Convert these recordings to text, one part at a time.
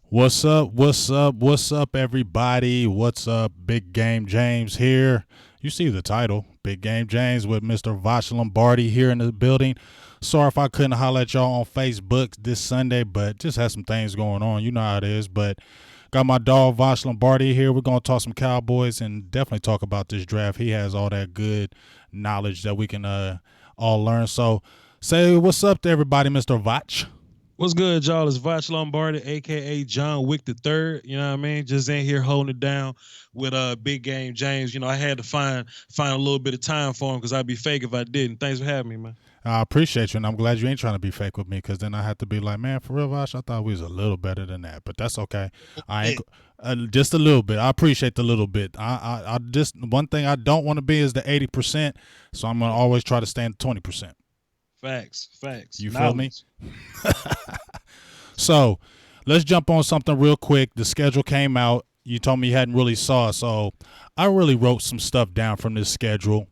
What's up? What's up? What's up, everybody? What's up? Big Game James here. You see the title, Big Game James with Mr. Voch Lombardi here in the building. Sorry if I couldn't holler at y'all on Facebook this Sunday, but just had some things going on. You know how it is. But got my dog Voch Lombardi here. We're going to talk some Cowboys and definitely talk about this draft. He has all that good knowledge that we can all learn. So say what's up to everybody, Mr. Voch. What's good, y'all? It's Voch Lombardi, aka John Wick the Third. You know what I mean? Just in here holding it down with Big Game James. I had to find a little bit of time for him because I'd be fake if I didn't. Thanks for having me, man. I appreciate you, and I'm glad you ain't trying to be fake with me, because then I have to be like, man, for real, Vosh, I thought we was a little better than that, but that's okay. I ain't just a little bit. I appreciate the little bit. I just one thing I don't want to be is the 80%, so I'm gonna always try to stay in 20%. Facts. You feel me? So let's jump on something real quick. The schedule came out. You told me you hadn't really saw it, so I really wrote some stuff down from this schedule.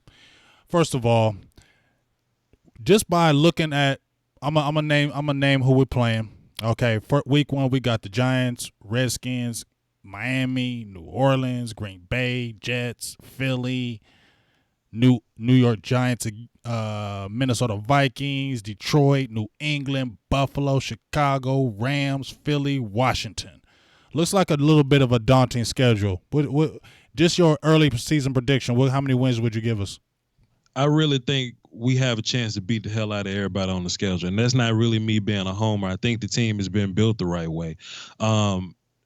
First of all, just by looking at, I'm gonna name who we're playing. Okay, for week 1 we got the Giants, Redskins, Miami, New Orleans, Green Bay, Jets, Philly, New York Giants, Minnesota Vikings, Detroit, New England, Buffalo, Chicago, Rams, Philly, Washington. Looks like a little bit of a daunting schedule. What just your early season prediction? How many wins would you give us? I really think we have a chance to beat the hell out of everybody on the schedule. And that's not really me being a homer. I think the team has been built the right way.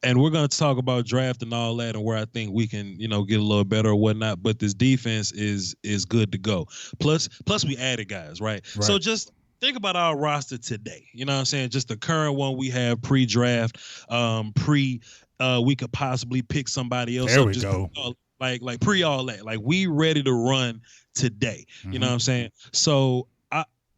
And we're going to talk about draft and all that and where I think we can, get a little better or whatnot. But this defense is good to go. Plus we added guys, right? So just think about our roster today. You know what I'm saying? Just the current one we have pre-draft, we could possibly pick somebody else there up. We just go. Like pre all that. Like we ready to run today. Mm-hmm. You know what I'm saying? So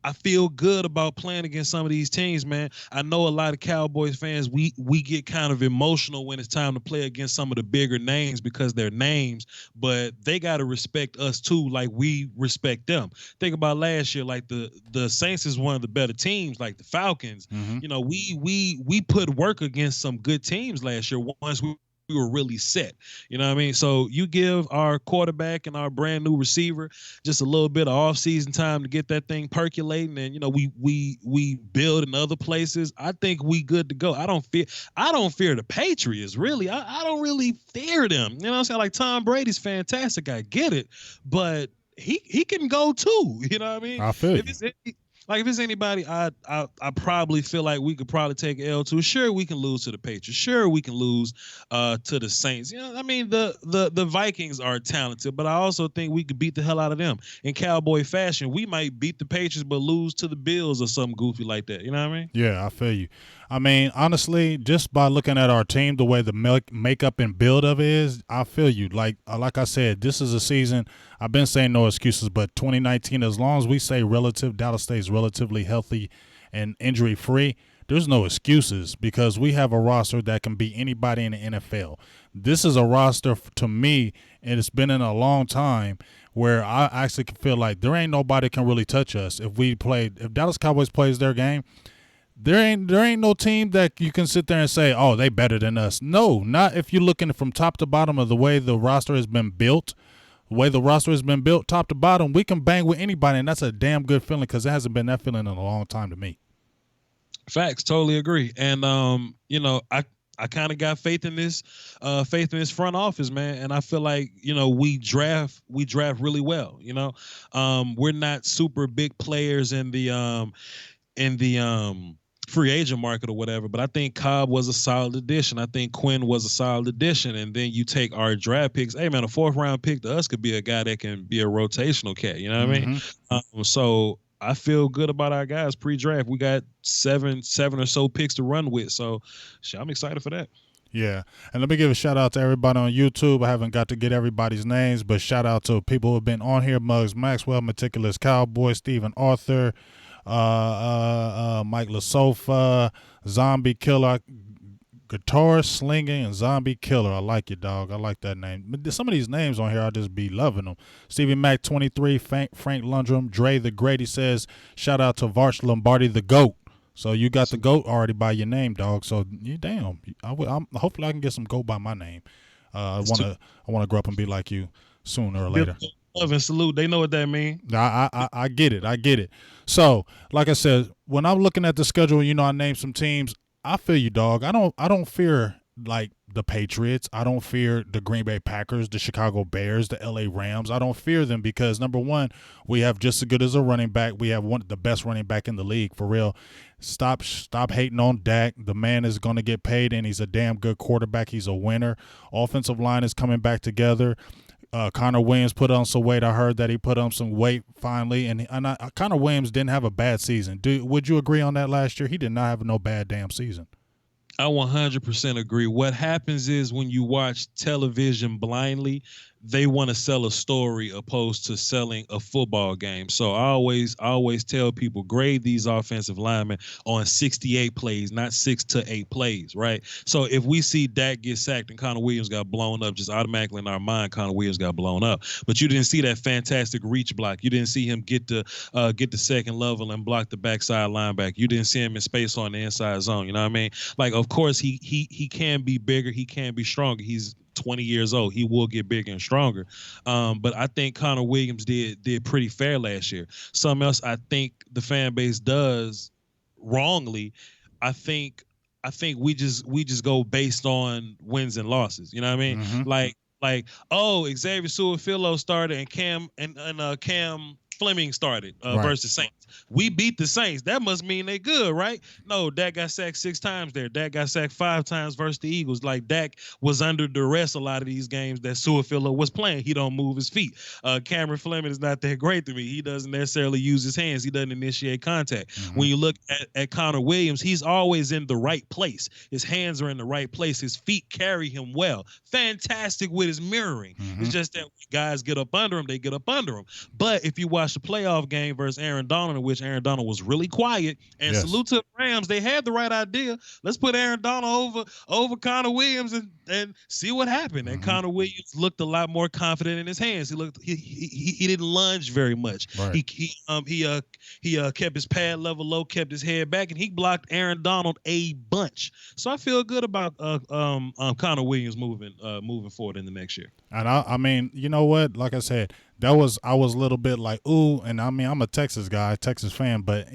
I feel good about playing against some of these teams, man. I know a lot of Cowboys fans, we get kind of emotional when it's time to play against some of the bigger names because they're names, but they got to respect us too, like we respect them. Think about last year, like the Saints is one of the better teams, like the Falcons. Mm-hmm. We put work against some good teams last year once we were really set. You know what I mean? So you give our quarterback and our brand new receiver just a little bit of off-season time to get that thing percolating, and we build in other places. I think we good to go. I don't fear the Patriots, really. I don't really fear them. You know what I'm saying? Like Tom Brady's fantastic. I get it, but he can go too. You know what I mean? I feel you. If it's anybody, I probably feel like we could probably take L2. Sure, we can lose to the Patriots. Sure, we can lose to the Saints. I mean, the Vikings are talented, but I also think we could beat the hell out of them in Cowboy fashion. We might beat the Patriots, but lose to the Bills or something goofy like that. You know what I mean? Yeah, I feel you. I mean, honestly, just by looking at our team, the way the makeup and build of it is, I feel you. Like I said, this is a season. I've been saying no excuses, but 2019, as long as we say Dallas stays relatively healthy and injury free, there's no excuses because we have a roster that can beat anybody in the NFL. This is a roster to me, and it's been in a long time where I actually feel like there ain't nobody can really touch us if Dallas Cowboys plays their game. There ain't no team that you can sit there and say, oh, they better than us. No, not if you're looking from top to bottom of the way the roster has been built. The way the roster has been built, top to bottom, we can bang with anybody, and that's a damn good feeling because it hasn't been that feeling in a long time to me. Facts, totally agree. And I kind of got faith in this front office, man. And I feel like, we draft really well. We're not super big players in the free agent market or whatever, but I think Cobb was a solid addition. I think Quinn was a solid addition. And then you take our draft picks. Hey, man, a 4th round pick to us could be a guy that can be a rotational cat. You know what I mean? So I feel good about our guys pre-draft. We got seven or so picks to run with. So I'm excited for that. Yeah, and let me give a shout out to everybody on YouTube. I haven't got to get everybody's names, but shout out to people who have been on here: Muggs Maxwell, Meticulous Cowboy, Stephen Arthur, Mike Lasofa, Zombie Killer, Guitar Slinging, and Zombie Killer. I like you, dog. I like that name. Some of these names on here, I just be loving them. Stevie Mac 23, Frank Lundrum, Dre the Great. He says, shout out to Voch Lombardi the GOAT. So you got the GOAT already by your name, dog. So you damn. Hopefully I can get some GOAT by my name. I wanna grow up and be like you sooner or later. Love and salute. They know what that means. I get it. I get it. So, like I said, when I'm looking at the schedule, I named some teams. I feel you, dog. I don't fear like the Patriots. I don't fear the Green Bay Packers, the Chicago Bears, the LA Rams. I don't fear them because number one, we have just as good as a running back. We have one of the best running back in the league for real. Stop hating on Dak. The man is going to get paid, and he's a damn good quarterback. He's a winner. Offensive line is coming back together. Connor Williams put on some weight. I heard that he put on some weight finally, and Connor Williams didn't have a bad season. Would you agree on that last year? He did not have no bad damn season. I 100% agree. What happens is when you watch television blindly, they want to sell a story opposed to selling a football game. So I always tell people grade these offensive linemen on 68 plays, not 6 to 8 plays, right? So if we see Dak get sacked and Connor Williams got blown up, just automatically in our mind, Connor Williams got blown up. But you didn't see that fantastic reach block. You didn't see him get the second level and block the backside linebacker. You didn't see him in space on the inside zone. You know what I mean? Like, of course, he can be bigger. He can be stronger. He's 20 years old. He will get bigger and stronger. But I think Connor Williams did pretty fair last year. Something else I think the fan base does wrongly, I think we just go based on wins and losses. You know what I mean? Mm-hmm. Xavier Su'a-Filo started and Cam Fleming started Right. versus Saints. We beat the Saints. That must mean they good, right? No, Dak got sacked 6 times there. Dak got sacked 5 times versus the Eagles. Like, Dak was under duress a lot of these games that Su'a-Filo was playing. He don't move his feet. Cameron Fleming is not that great to me. He doesn't necessarily use his hands. He doesn't initiate contact. Mm-hmm. When you look at Connor Williams, he's always in the right place. His hands are in the right place. His feet carry him well. Fantastic with his mirroring. Mm-hmm. It's just that when guys get up under him, they get up under him. But if you watch the playoff game versus Aaron Donald, in which Aaron Donald was really quiet, and Yes. salute to the Rams, they had the right idea. Let's put Aaron Donald over Connor Williams and see what happened. And Connor Williams looked a lot more confident in his hands. He didn't lunge very much. Right. He kept his pad level low, kept his head back, and he blocked Aaron Donald a bunch. So I feel good about Connor Williams moving forward in the next year. And I mean, you know what? Like I said, I was a little bit like, ooh, and I mean, I'm a Texas guy, Texas fan, but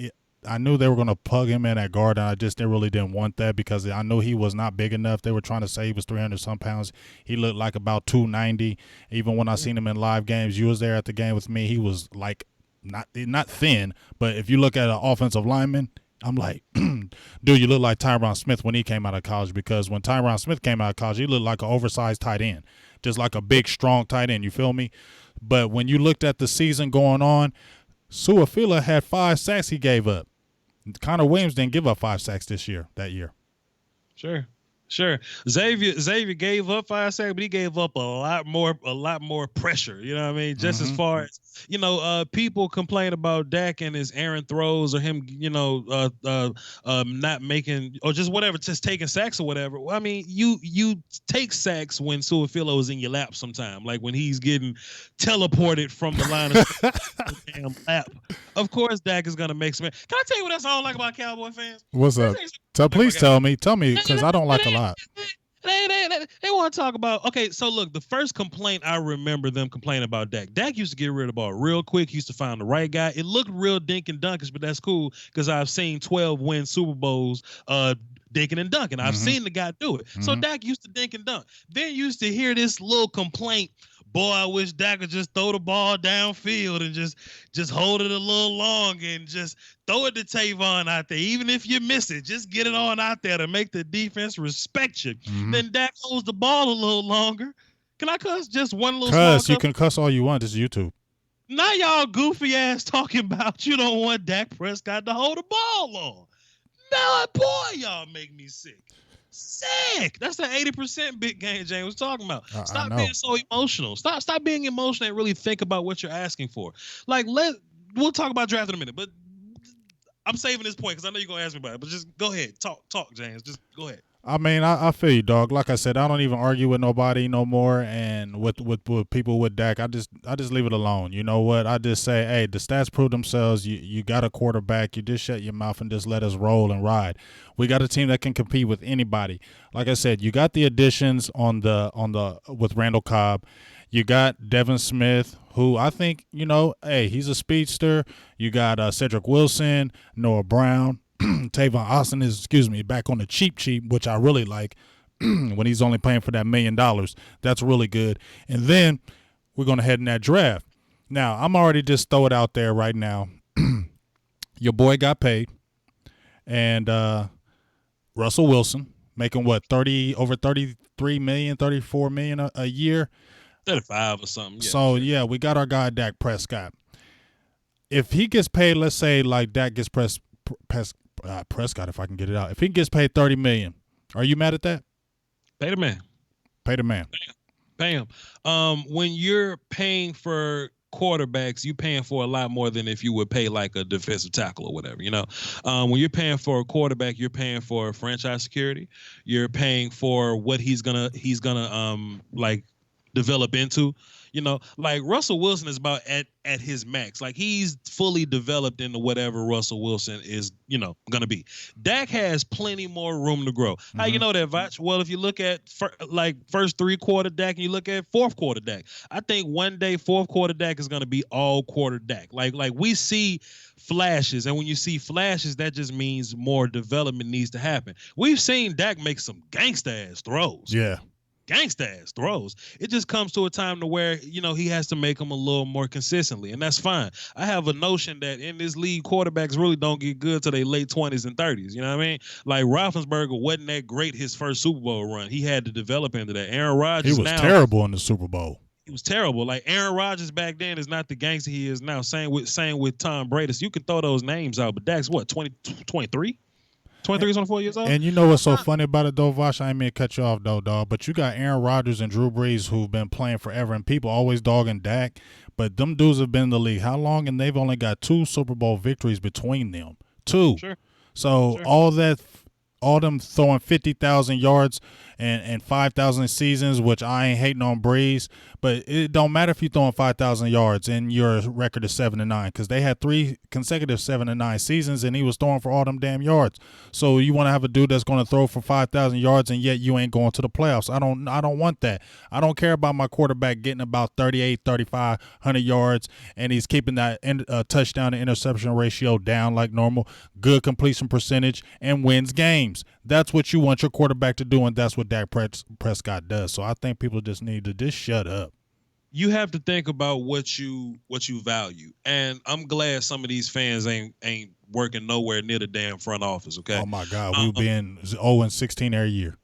I knew they were going to plug him in at guard, and I just really didn't want that because I knew he was not big enough. They were trying to say he was 300-some pounds. He looked like about 290. Even when I seen him in live games, you was there at the game with me, he was like not thin, but if you look at an offensive lineman, I'm like, dude, you look like Tyron Smith when he came out of college, because when Tyron Smith came out of college, he looked like an oversized tight end, just like a big, strong tight end. You feel me? But when you looked at the season going on, Su'a-Filo had 5 sacks he gave up. Connor Williams didn't give up 5 sacks that year. Sure. Xavier gave up 5 sacks, but he gave up a lot more pressure. You know what I mean? Just as far as, people complain about Dak and his errant throws, or him, not making, or just whatever, just taking sacks or whatever. Well, I mean, you take sacks when Su'a-Filo is in your lap sometime, like when he's getting teleported from the line of damn lap. Of course, Dak is gonna make some. Can I tell you what else I don't like about Cowboy fans? What's up? Please tell me, because I don't like a lot. They want to talk about, okay, so look, the first complaint I remember them complaining about Dak. Dak used to get rid of the ball real quick. He used to find the right guy. It looked real dink and dunkish, but that's cool because I've seen 12-win Super Bowls dinking and dunking. I've seen the guy do it. So Dak used to dink and dunk. Then you used to hear this little complaint, boy, I wish Dak could just throw the ball downfield and just hold it a little long and just throw it to Tavon out there. Even if you miss it, just get it on out there to make the defense respect you. Then Dak holds the ball a little longer. Can I cuss just one little small Cuss, you can cuss all you want. This is YouTube. Now y'all goofy ass talking about you don't want Dak Prescott to hold the ball long. Now, boy, y'all make me sick. That's the 80% big game James was talking about. Stop being so emotional. Stop being emotional and really think about what you're asking for. Like, we'll talk about draft in a minute, but I'm saving this point because I know you're gonna ask me about it. But just go ahead, talk, James. Just go ahead. I mean, I feel you, dog. Like I said, I don't even argue with nobody no more, and with people with Dak, I just leave it alone. You know what? I just say, hey, the stats prove themselves. You got a quarterback. You just shut your mouth and just let us roll and ride. We got a team that can compete with anybody. Like I said, you got the additions on the with Randall Cobb. You got Devin Smith, who I think, hey, he's a speedster. You got Cedric Wilson, Noah Brown. Tavon Austin is, back on the cheap, which I really like when he's only playing for that $1 million. That's really good. And then we're going to head in that draft. Now, I'm already just throw it out there right now. Your boy got paid. And Russell Wilson making what, over 33 million, 34 million a year. 35 or something. Yeah, so, sure. yeah, we got our guy Dak Prescott. If he gets paid, let's say like Dak gets Prescott, if I can get it out. If he gets paid $30 million, are you mad at that? Pay the man. Pay the man. Bam. When you're paying for quarterbacks, you're paying for a lot more than if you would pay like a defensive tackle or whatever. When you're paying for a quarterback, you're paying for franchise security. You're paying for what he's gonna like develop into. Like Russell Wilson is about at his max. Like he's fully developed into whatever Russell Wilson is, gonna be. Dak has plenty more room to grow. How you know that, Voch? Well, if you look at first 3-quarter Dak and you look at fourth quarter Dak, I think one day fourth quarter Dak is gonna be all quarter Dak. Like we see flashes, and when you see flashes, that just means more development needs to happen. We've seen Dak make some gangsta ass throws. Yeah. Gangsta ass throws. It just comes to a time to where, he has to make them a little more consistently, and that's fine. I have a notion that in this league, quarterbacks really don't get good till they late 20s and 30s. You know what I mean? Like Roethlisberger wasn't that great his first Super Bowl run. He had to develop into that. Aaron Rodgers he was terrible in the Super Bowl. He was terrible. Like Aaron Rodgers back then is not the gangster he is now. Same with Tom Brady. So you can throw those names out, but Dak's what, 23? 23 is 24 years old. And you know what's so funny about it, though, Vosh? I ain't mean to cut you off, though, dog. But you got Aaron Rodgers and Drew Brees who've been playing forever, and people always dogging Dak. But them dudes have been in the league how long? And they've only got 2 Super Bowl victories between them. 2. Sure. So all them throwing 50,000 yards and 5,000 seasons, which I ain't hating on Breeze, but it don't matter if you're throwing 5,000 yards and your record is 7-9, because they had 3 consecutive 7-9 seasons and he was throwing for all them damn yards. So you want to have a dude that's going to throw for 5,000 yards and yet you ain't going to the playoffs. I don't want that. I don't care about my quarterback getting about 38, 35, 100 yards and he's keeping that touchdown to interception ratio down like normal, good completion percentage, and wins games. That's what you want your quarterback to do, and that's what Dak Prescott does. So I think people just need to just shut up. You have to think about what you value, and I'm glad some of these fans ain't working nowhere near the damn front office. Okay. Oh my God, we've been 0-16 every year.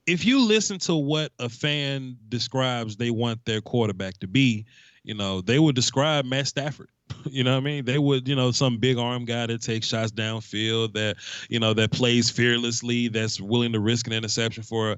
If you listen to what a fan describes they want their quarterback to be, they would describe Matt Stafford. You know what I mean? They would, some big arm guy that takes shots downfield, that plays fearlessly, that's willing to risk an interception for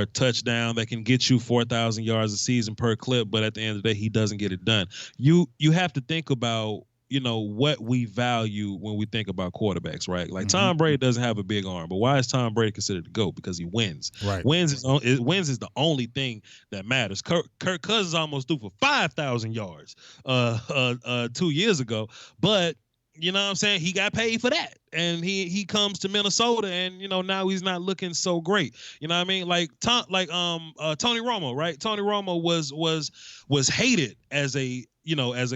a touchdown, that can get you 4,000 yards a season per clip, but at the end of the day, he doesn't get it done. You have to think about, what we value when we think about quarterbacks, right? Like Tom Brady doesn't have a big arm, but why is Tom Brady considered the GOAT? Because he wins. Right. Wins is the only thing that matters. Kirk Cousins almost threw for 5,000 yards 2 years ago, but you know what I'm saying? He got paid for that. And he comes to Minnesota and, now he's not looking so great. You know what I mean? Like Tony Romo, right? Tony Romo was hated as a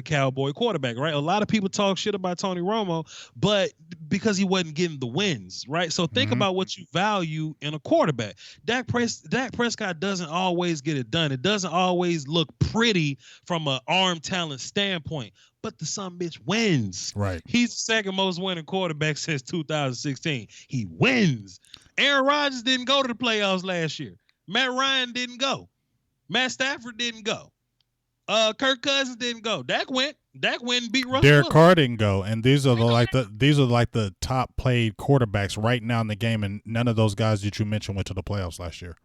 Cowboy quarterback, right? A lot of people talk shit about Tony Romo, but because he wasn't getting the wins, right? So think about what you value in a quarterback. Dak Prescott doesn't always get it done. It doesn't always look pretty from an arm talent standpoint, but the son bitch wins. Right. He's the second most winning quarterback since 2016. He wins. Aaron Rodgers didn't go to the playoffs last year. Matt Ryan didn't go. Matt Stafford didn't go. Kirk Cousins didn't go. Dak went and beat Russell. Derek Carr didn't go, and these are the top played quarterbacks right now in the game, and none of those guys that you mentioned went to the playoffs last year.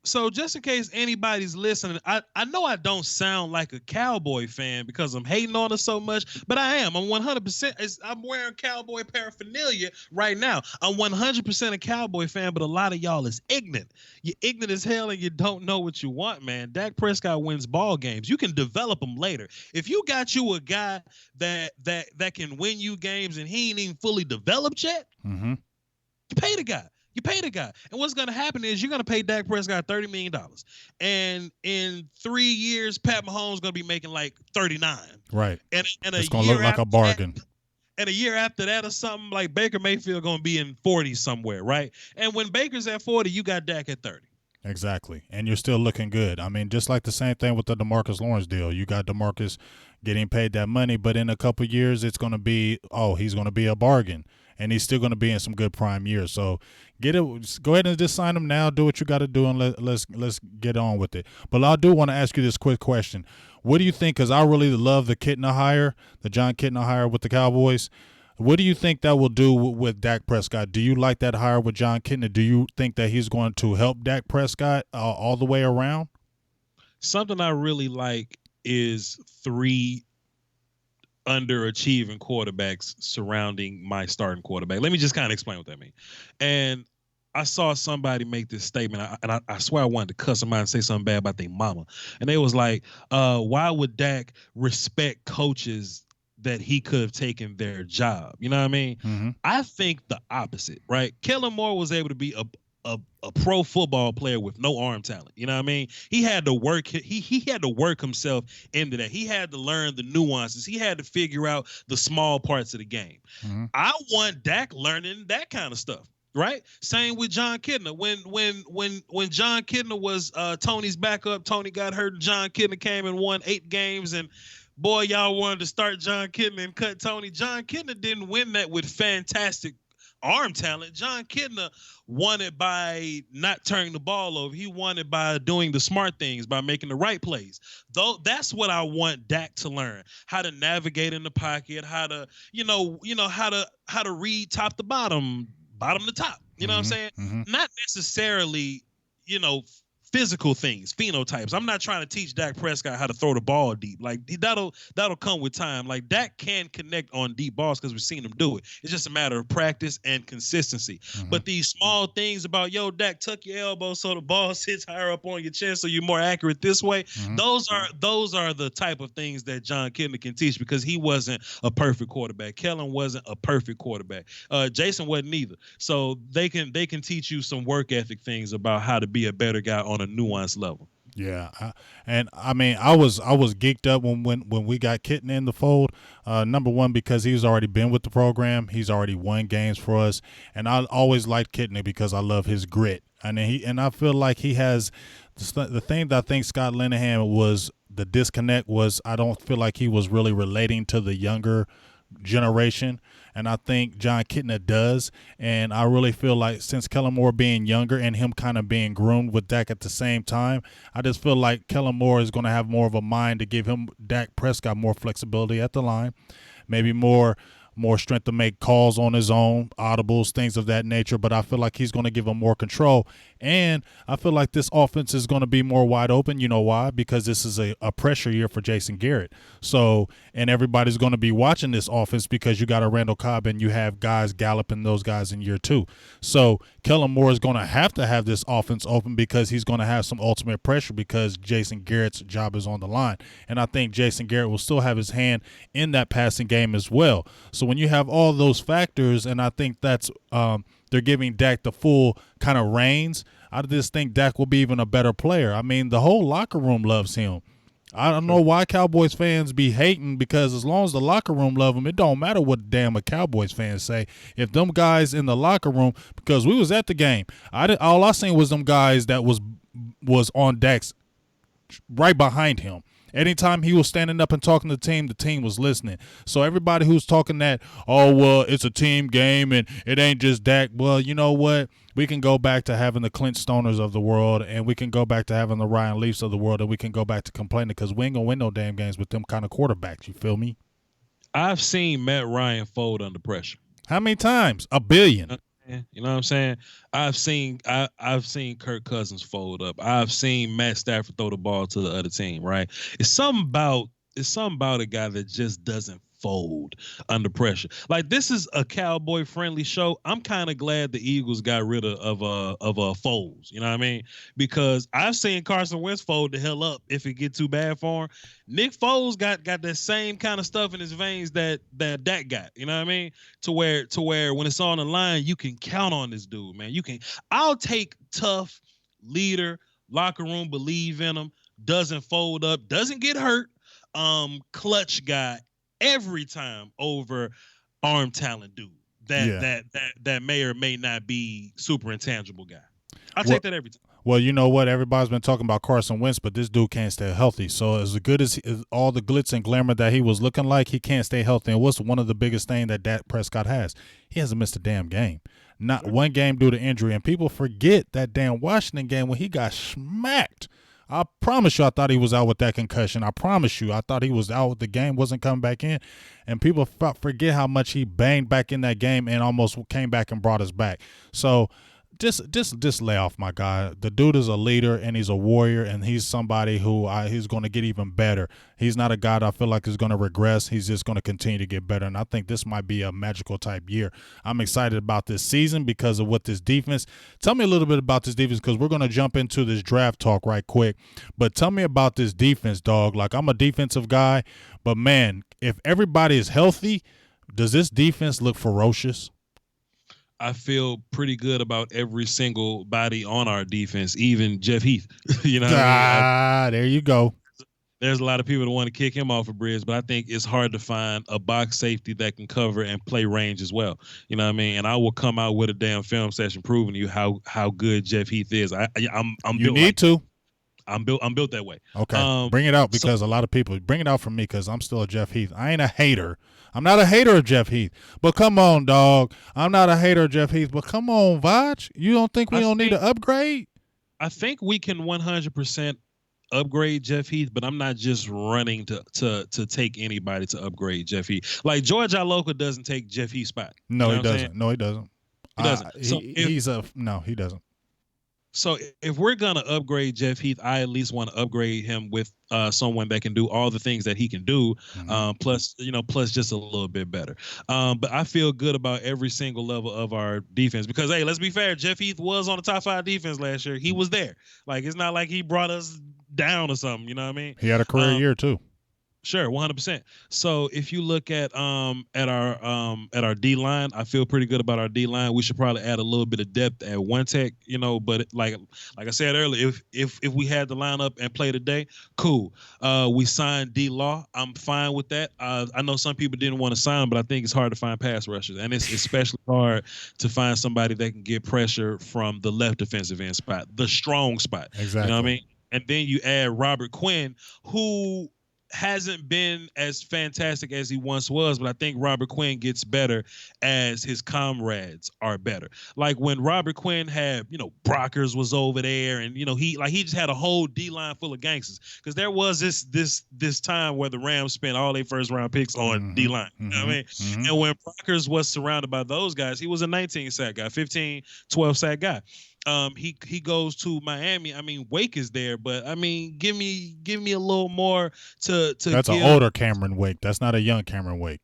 so just in case anybody's listening, I know I don't sound like a Cowboy fan because I'm hating on us so much, but I am. I'm 100%. I'm wearing Cowboy paraphernalia right now. I'm 100% a Cowboy fan, but a lot of y'all is ignorant. You're ignorant as hell and you don't know what you want, man. Dak Prescott wins ball games. You can develop them later. If you got you a guy that can win you games and he ain't even fully developed yet, you pay the guy. You pay the guy. And what's going to happen is you're going to pay Dak Prescott $30 million. And in 3 years, Pat Mahomes is going to be making like 39. Right. And it's going to look like a bargain. And a year after that or something, like Baker Mayfield going to be in 40 somewhere, right? And when Baker's at 40, you got Dak at 30. Exactly. And you're still looking good. I mean, just like the same thing with the DeMarcus Lawrence deal. You got DeMarcus getting paid that money, but in a couple of years, it's going to be, he's going to be a bargain. And he's still going to be in some good prime years. So go ahead and just sign him now. Do what you got to do, and let's get on with it. But I do want to ask you this quick question. What do you think? Because I really love the Kitna hire, the John Kitna hire with the Cowboys. What do you think that will do with Dak Prescott? Do you like that hire with John Kitna? Do you think that he's going to help Dak Prescott all the way around? Something I really like is 3 underachieving quarterbacks surrounding my starting quarterback. Let me just kind of explain what that means. And I saw somebody make this statement, and I swear I wanted to cuss them out and say something bad about their mama. And they was like, why would Dak respect coaches that he could have taken their job? You know what I mean? Mm-hmm. I think the opposite, right? Kellen Moore was able to be a pro football player with no arm talent. You know what I mean? He had to work. He had to work himself into that. He had to learn the nuances. He had to figure out the small parts of the game. Mm-hmm. I want Dak learning that kind of stuff. Right? Same with John Kitna. When John Kitna was Tony's backup, Tony got hurt. And John Kitna came and won 8 games, and boy, y'all wanted to start John Kitna and cut Tony. John Kitna didn't win that with fantastic arm talent. John Kitna won it by not turning the ball over. He won it by doing the smart things, by making the right plays. Though that's what I want Dak to learn: how to navigate in the pocket, how to how to read top to bottom to top. You know what I'm saying? Mm-hmm. Not necessarily, physical things, phenotypes. I'm not trying to teach Dak Prescott how to throw the ball deep. Like that'll come with time. Like Dak can connect on deep balls because we've seen him do it. It's just a matter of practice and consistency. Mm-hmm. But these small things about, Dak, tuck your elbow so the ball sits higher up on your chest so you're more accurate this way. Mm-hmm. Those are the type of things that John Kitna can teach, because he wasn't a perfect quarterback. Kellen wasn't a perfect quarterback. Jason wasn't either. So they can teach you some work ethic things about how to be a better guy on a nuanced level. Yeah, I was geeked up when we got Kitten in the fold. Number one, because he's already been with the program, he's already won games for us, and I always liked Kitten because I love his grit. And I feel like he has the thing that I think Scott Linehan was the disconnect was, I don't feel like he was really relating to the younger generation, and I think John Kitna does. And I really feel like, since Kellen Moore being younger and him kind of being groomed with Dak at the same time, I just feel like Kellen Moore is going to have more of a mind to give him, Dak Prescott, more flexibility at the line, maybe more strength to make calls on his own, audibles, things of that nature. But I feel like he's going to give him more control. And I feel like this offense is going to be more wide open. You know why? Because this is a pressure year for Jason Garrett. So, and everybody's going to be watching this offense because you got a Randall Cobb and you have guys galloping those guys in year 2. So Kellen Moore is going to have this offense open because he's going to have some ultimate pressure because Jason Garrett's job is on the line. And I think Jason Garrett will still have his hand in that passing game as well. So when you have all those factors, and I think that's they're giving Dak the full kind of reins, I just think Dak will be even a better player. I mean, the whole locker room loves him. I don't know why Cowboys fans be hating, because as long as the locker room love him, it don't matter what damn a Cowboys fans say. If them guys in the locker room, because we was at the game, all I seen was them guys that was on Dak's right behind him. Anytime he was standing up and talking to the team was listening. So everybody who's talking that, well, it's a team game and it ain't just Dak. Well, you know what? We can go back to having the Clint Stoners of the world, and we can go back to having the Ryan Leafs of the world, and we can go back to complaining because we ain't going to win no damn games with them kind of quarterbacks. You feel me? I've seen Matt Ryan fold under pressure. How many times? A billion. man. You know what I'm saying? I've seen Kirk Cousins fold up. I've seen Matt Stafford throw the ball to the other team. Right? It's something about it's something about a guy that just doesn't fold under pressure. Like this is a cowboy friendly show. I'm kind of glad the Eagles got rid of Foles. You know what I mean? Because I've seen Carson Wentz fold the hell up if it get too bad for him. Nick Foles got that same kind of stuff in his veins that Dak got. You know what I mean? To where when it's on the line, you can count on this dude, man. You can. I'll take tough leader, locker room, believe in him, doesn't fold up, doesn't get hurt, clutch guy every time over arm talent dude that Yeah. that that that may or may not be super intangible guy. I'll Well, take that every time. well, you know what? Everybody's been talking about Carson Wentz, but this dude can't stay healthy. So as good as all the glitz and glamour that he was looking like, he can't stay healthy. And what's one of the biggest things that Dak Prescott has? He hasn't missed a damn game. Not one game due to injury. And people forget that damn Washington game when he got smacked. I promise you, I thought he was out with that concussion. I promise you, I thought he was out with the game, wasn't coming back in. And people forget how much he banged back in that game and almost came back and brought us back. So just lay off, my guy. The dude is a leader and he's a warrior, and he's somebody who he's going to get even better. He's not a guy that I feel like is going to regress. He's just going to continue to get better, and I think this might be a magical type year. I'm excited about this season because of what this defense. Tell me a little bit about this defense because we're going to jump into this draft talk right quick. But tell me about this defense, dog. Like, I'm a defensive guy, but man, if everybody is healthy, does this defense look ferocious? I feel pretty good about every single body on our defense, even Jeff Heath. You know what I mean? There you go. There's a lot of people that want to kick him off a bridge, but I think it's hard to find a box safety that can cover and play range as well. You know what I mean? And I will come out with a damn film session proving to you how good Jeff Heath is. I'm You built need like to. I'm built that way. Okay, bring it out because a lot of people bring it out from me because I'm still a Jeff Heath. I ain't a hater. I'm not a hater of Jeff Heath. But come on, dog. I'm not a hater of Jeff Heath. But come on, Voch. You don't think we don't need to upgrade? I think we can 100% upgrade Jeff Heath, but I'm not just running to take anybody to upgrade Jeff Heath. Like George Iloka doesn't take Jeff Heath's spot. No, he doesn't. No, he doesn't. He doesn't. He doesn't. So if we're gonna upgrade Jeff Heath, I at least want to upgrade him with someone that can do all the things that he can do, plus just a little bit better. But I feel good about every single level of our defense because hey, let's be fair, Jeff Heath was on the top 5 defense last year. He was there. Like it's not like he brought us down or something. You know what I mean? He had a career year too. Sure, 100%. So if you look at our D line, I feel pretty good about our D line. We should probably add a little bit of depth at one tech, but like I said earlier, if we had the lineup and play today, cool. We signed D Law. I'm fine with that. I know some people didn't want to sign, but I think it's hard to find pass rushers, and it's especially hard to find somebody that can get pressure from the left defensive end spot, the strong spot. Exactly. You know what I mean? And then you add Robert Quinn, who hasn't been as fantastic as he once was, but I think Robert Quinn gets better as his comrades are better. Like when Robert Quinn had, Brockers was over there, and he just had a whole D line full of gangsters. Because there was this time where the Rams spent all their first round picks on D line. You know what I mean? And when Brockers was surrounded by those guys, he was a 19 sack guy, 15, 12 sack guy. He goes to Miami. I mean, Wake is there, but I mean, give me a little more to. That's an older Cameron Wake. That's not a young Cameron Wake.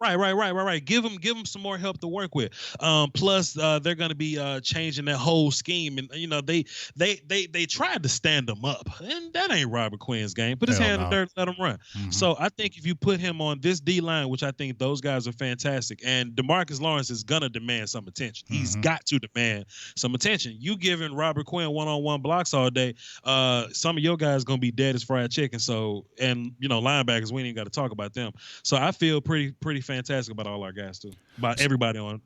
Right. Give them some more help to work with. Plus, they're going to be changing that whole scheme, and they tried to stand him up, and that ain't Robert Quinn's game. Put his hand in the dirt, let him run. So I think if you put him on this D line, which I think those guys are fantastic, and DeMarcus Lawrence is gonna demand some attention. He's got to demand some attention. You giving Robert Quinn one-on-one blocks all day, some of your guys gonna be dead as fried chicken. So, and linebackers, we ain't even got to talk about them. So I feel pretty fantastic about all our guys too, about everybody on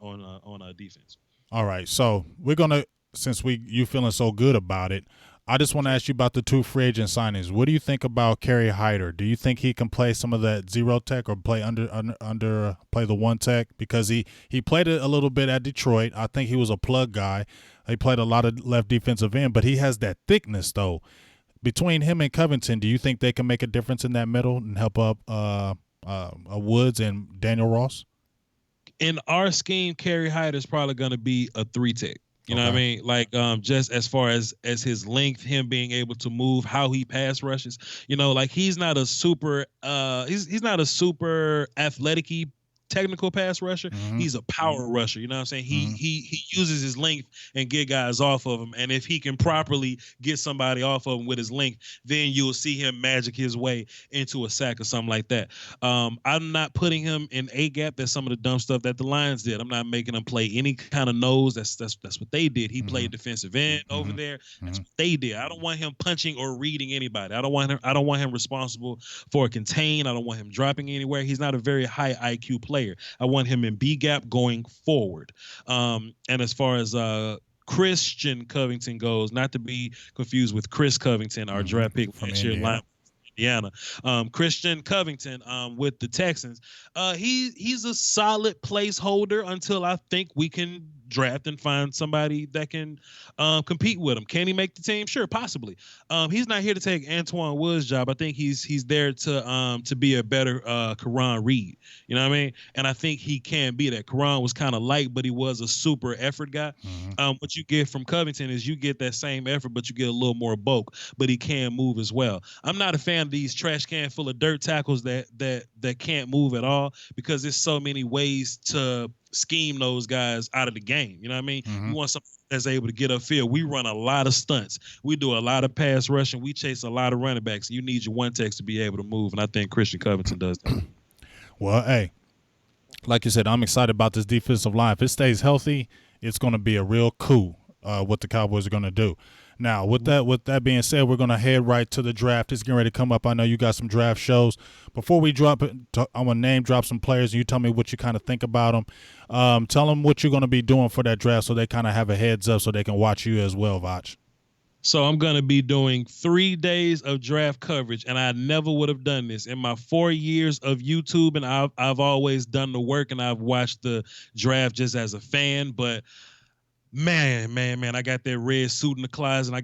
defense. All right, so we're gonna, since you feeling so good about it, I just want to ask you about the 2 free agent signings. What do you think about Kerry Hyder? Do you think he can play some of that 0 tech or play play the 1 tech? Because he played it a little bit at Detroit. I think he was a plug guy. He played a lot of left defensive end, but he has that thickness though. Between him and Covington, do you think they can make a difference in that middle and help up Woods and Daniel Ross? in our scheme, Kerry Hyder's probably going to be a three tech. You know what I Okay. mean? Like just as far as his length, him being able to move, how he pass rushes. Like he's not a super he's not a super athletic technical pass rusher. Mm-hmm. He's a power rusher. You know what I'm saying? He Mm-hmm. he he uses his length and get guys off of him. And if he can properly get somebody off of him with his length, then you'll see him magic his way into a sack or something like that. I'm not putting him in a gap. That's some of the dumb stuff that the Lions did. I'm not making him play any kind of nose. That's what they did. He Mm-hmm. played defensive end over Mm-hmm. there. That's Mm-hmm. what they did. I don't want him punching or reading anybody. I don't want him responsible for a contain. I don't want him dropping anywhere. He's not a very high IQ player. I want him in B gap going forward. And as far as Christian Covington goes, not to be confused with Chris Covington, our Mm-hmm. draft pick From last year, Indiana. Indiana. Christian Covington with the Texans. He's a solid placeholder until I think we can draft and find somebody that can compete with him. Can he make the team? Sure, possibly. He's not here to take Antoine Wood's job. I think he's there to be a better Karan Reed. You know what I mean? And I think he can be that. Karan was kind of light, but he was a super effort guy. Mm-hmm. What you get from Covington is you get that same effort, but you get a little more bulk. But he can move as well. I'm not a fan of these trash can full of dirt tackles that can't move at all because there's so many ways to scheme those guys out of the game. You know what I mean? Mm-hmm. You want something that's able to get upfield. We run a lot of stunts. We do a lot of pass rushing. We chase a lot of running backs. You need your one techs to be able to move, and I think Christian Covington does that. Well, hey, like you said, I'm excited about this defensive line. If it stays healthy, it's going to be a real coup. What the Cowboys are going to do. Now, with that being said, we're going to head right to the draft. It's getting ready to come up. I know you got some draft shows. Before we drop it, I'm going to name drop some players, and you tell me what you kind of think about them. Tell them what you're going to be doing for that draft so they kind of have a heads up so they can watch you as well, Voch. So I'm going to be doing 3 days of draft coverage, and I never would have done this in my 4 years of YouTube. And I've always done the work, and I've watched the draft just as a fan. But man, I got that red suit in the closet, and I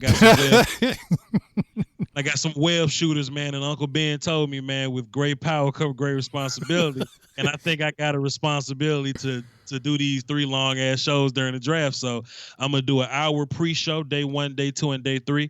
got some web shooters, man. And Uncle Ben told me, man, with great power comes great responsibility. And I think I got a responsibility to do these 3 long ass shows during the draft. So I'm gonna do an hour pre-show, day 1, day 2, and day 3.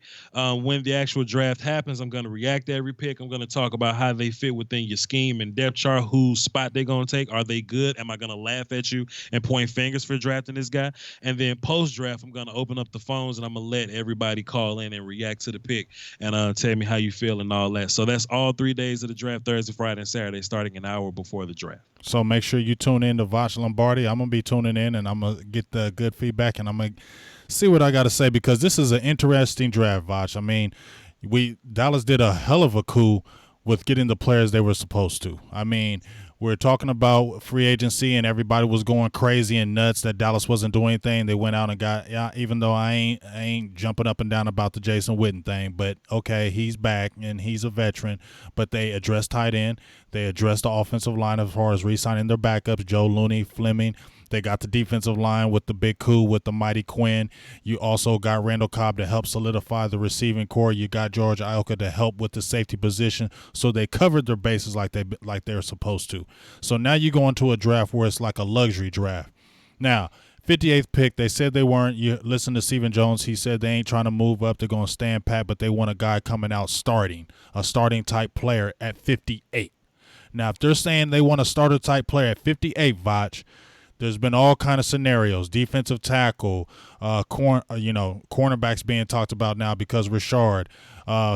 When the actual draft happens, I'm gonna react to every pick. I'm gonna talk about how they fit within your scheme and depth chart, whose spot they're gonna take. Are they good? Am I gonna laugh at you and point fingers for drafting this guy? And then post-draft, I'm gonna open up the phones and I'm gonna let everybody call in and react to the pick and tell me how you feel and all that. So that's all 3 days of the draft: Thursday, Friday, and Saturday, starting an hour before the draft. So make sure you tune in to Voch Lombardi. I'm going to be tuning in, and I'm going to get the good feedback, and I'm going to see what I got to say because this is an interesting draft, Voch. I mean, Dallas did a hell of a coup with getting the players they were supposed to. I mean, we're talking about free agency, and everybody was going crazy and nuts that Dallas wasn't doing anything. They went out and got, yeah, even though I ain't jumping up and down about the Jason Witten thing, but okay, he's back and he's a veteran. But they addressed tight end. They addressed the offensive line as far as re-signing their backups, Joe Looney, Fleming. They got the defensive line with the big coup with the mighty Quinn. You also got Randall Cobb to help solidify the receiving core. You got George Ielka to help with the safety position. So they covered their bases like they're supposed to. So now you go into a draft where it's like a luxury draft. Now, 58th pick, they said they weren't. You listen to Stephen Jones. He said they ain't trying to move up. They're going to stand pat, but they want a guy coming out starting, a starting type player at 58. Now, if they're saying they want a starter type player at 58, Voch, there's been all kind of scenarios. Defensive tackle, cornerbacks being talked about now because Richard.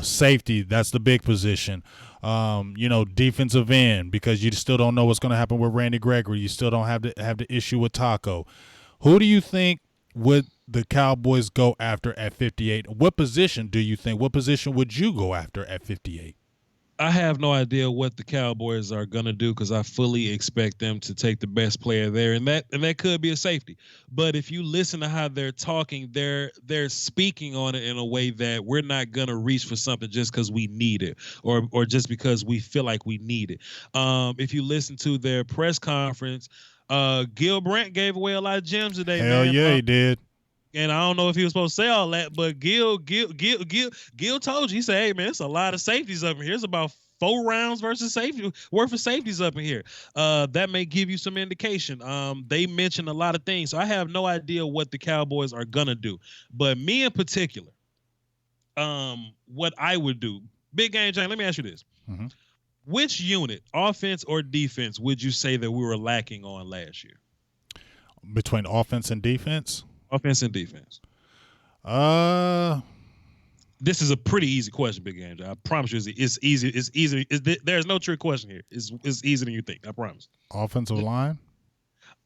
Safety, that's the big position. Defensive end because you still don't know what's going to happen with Randy Gregory. You still don't have the issue with Taco. Who do you think would the Cowboys go after at 58? What position do you think? What position would you go after at 58? I have no idea what the Cowboys are gonna do because I fully expect them to take the best player there, and that could be a safety. But if you listen to how they're talking, they're speaking on it in a way that we're not gonna reach for something just because we need it, or just because we feel like we need it. If you listen to their press conference, Gil Brandt gave away a lot of gems today, Hell man. yeah, he did. And I don't know if he was supposed to say all that, but Gil told you. He said, "Hey man, it's a lot of safeties up here. It's about 4 rounds versus safety worth of safeties up in here. That may give you some indication. They mentioned a lot of things, so I have no idea what the Cowboys are gonna do. But me in particular, what I would do, big game, Jane. Let me ask you this: Mm-hmm. which unit, offense or defense, would you say that we were lacking on last year? Between offense and defense? Offense and defense. Uh, This is a pretty easy question, big game. I promise you, it's easy. It's easy. There's no trick question here. It's easier than you think. I promise. offensive line?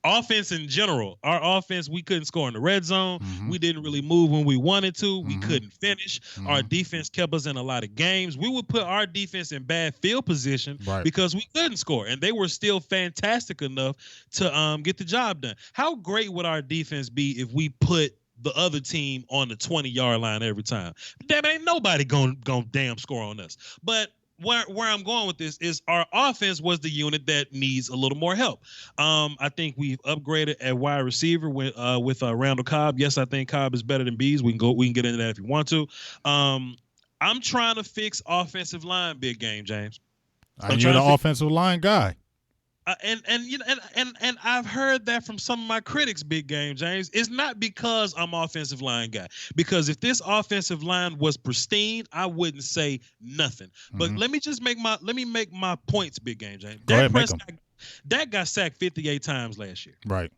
Offense in general, our offense, we couldn't score in the red zone. Mm-hmm. We didn't really move when we wanted to. We Mhm. couldn't finish. Mm-hmm. Our defense kept us in a lot of games. We would put our defense in bad field position Right. because we couldn't score, and they were still fantastic enough to get the job done. How great would our defense be if we put the other team on the 20-yard line every time? That ain't nobody gonna damn score on us. But where I'm going with this is our offense was the unit that needs a little more help. I think we've upgraded at wide receiver with Randall Cobb. Yes, I think Cobb is better than Bees. We can get into that if you want to. I'm trying to fix offensive line, big game, James. You're the offensive line guy. And I've heard that from some of my critics, big game, James. It's not because I'm offensive line guy. Because if this offensive line was pristine, I wouldn't say nothing. But Mhm. let me make my points, big game, James. Go ahead, make 'em. Dak got sacked 58 times last year. Right.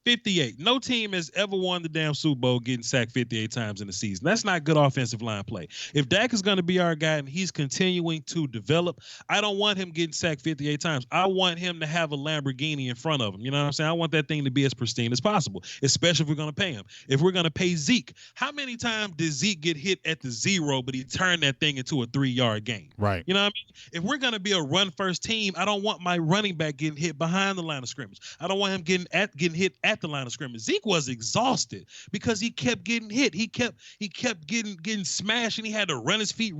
58. No team has ever won the damn Super Bowl getting sacked 58 times in the season. That's not good offensive line play. If Dak is going to be our guy and he's continuing to develop, I don't want him getting sacked 58 times. I want him to have a Lamborghini in front of him. You know what I'm saying? I want that thing to be as pristine as possible, especially if we're going to pay him. If we're going to pay Zeke, how many times did Zeke get hit at the 0, but he turned that thing into a 3-yard gain? Right. You know what I mean? If we're going to be a run-first team, I don't want my running back getting hit behind the line of scrimmage. I don't want him getting hit at the line of scrimmage. Zeke was exhausted because he kept getting hit. He kept getting smashed, and he had to run his feet,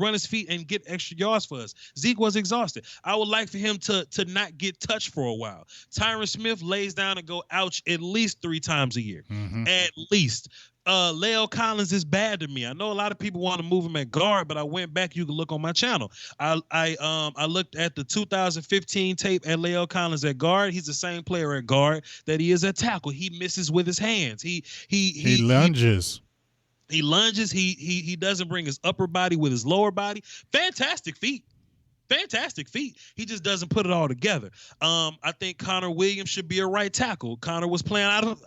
and get extra yards for us. Zeke was exhausted. I would like for him to not get touched for a while. Tyron Smith lays down and go ouch at least 3 times a year. Mm-hmm. At least. La'el Collins is bad to me. I know a lot of people want to move him at guard, but I went back. You can look on my channel. I looked at the 2015 tape at La'el Collins at guard. He's the same player at guard that he is at tackle. He misses with his hands. He lunges. He lunges. He doesn't bring his upper body with his lower body. Fantastic feet. He just doesn't put it all together. I think Connor Williams should be a right tackle. Connor was playing out of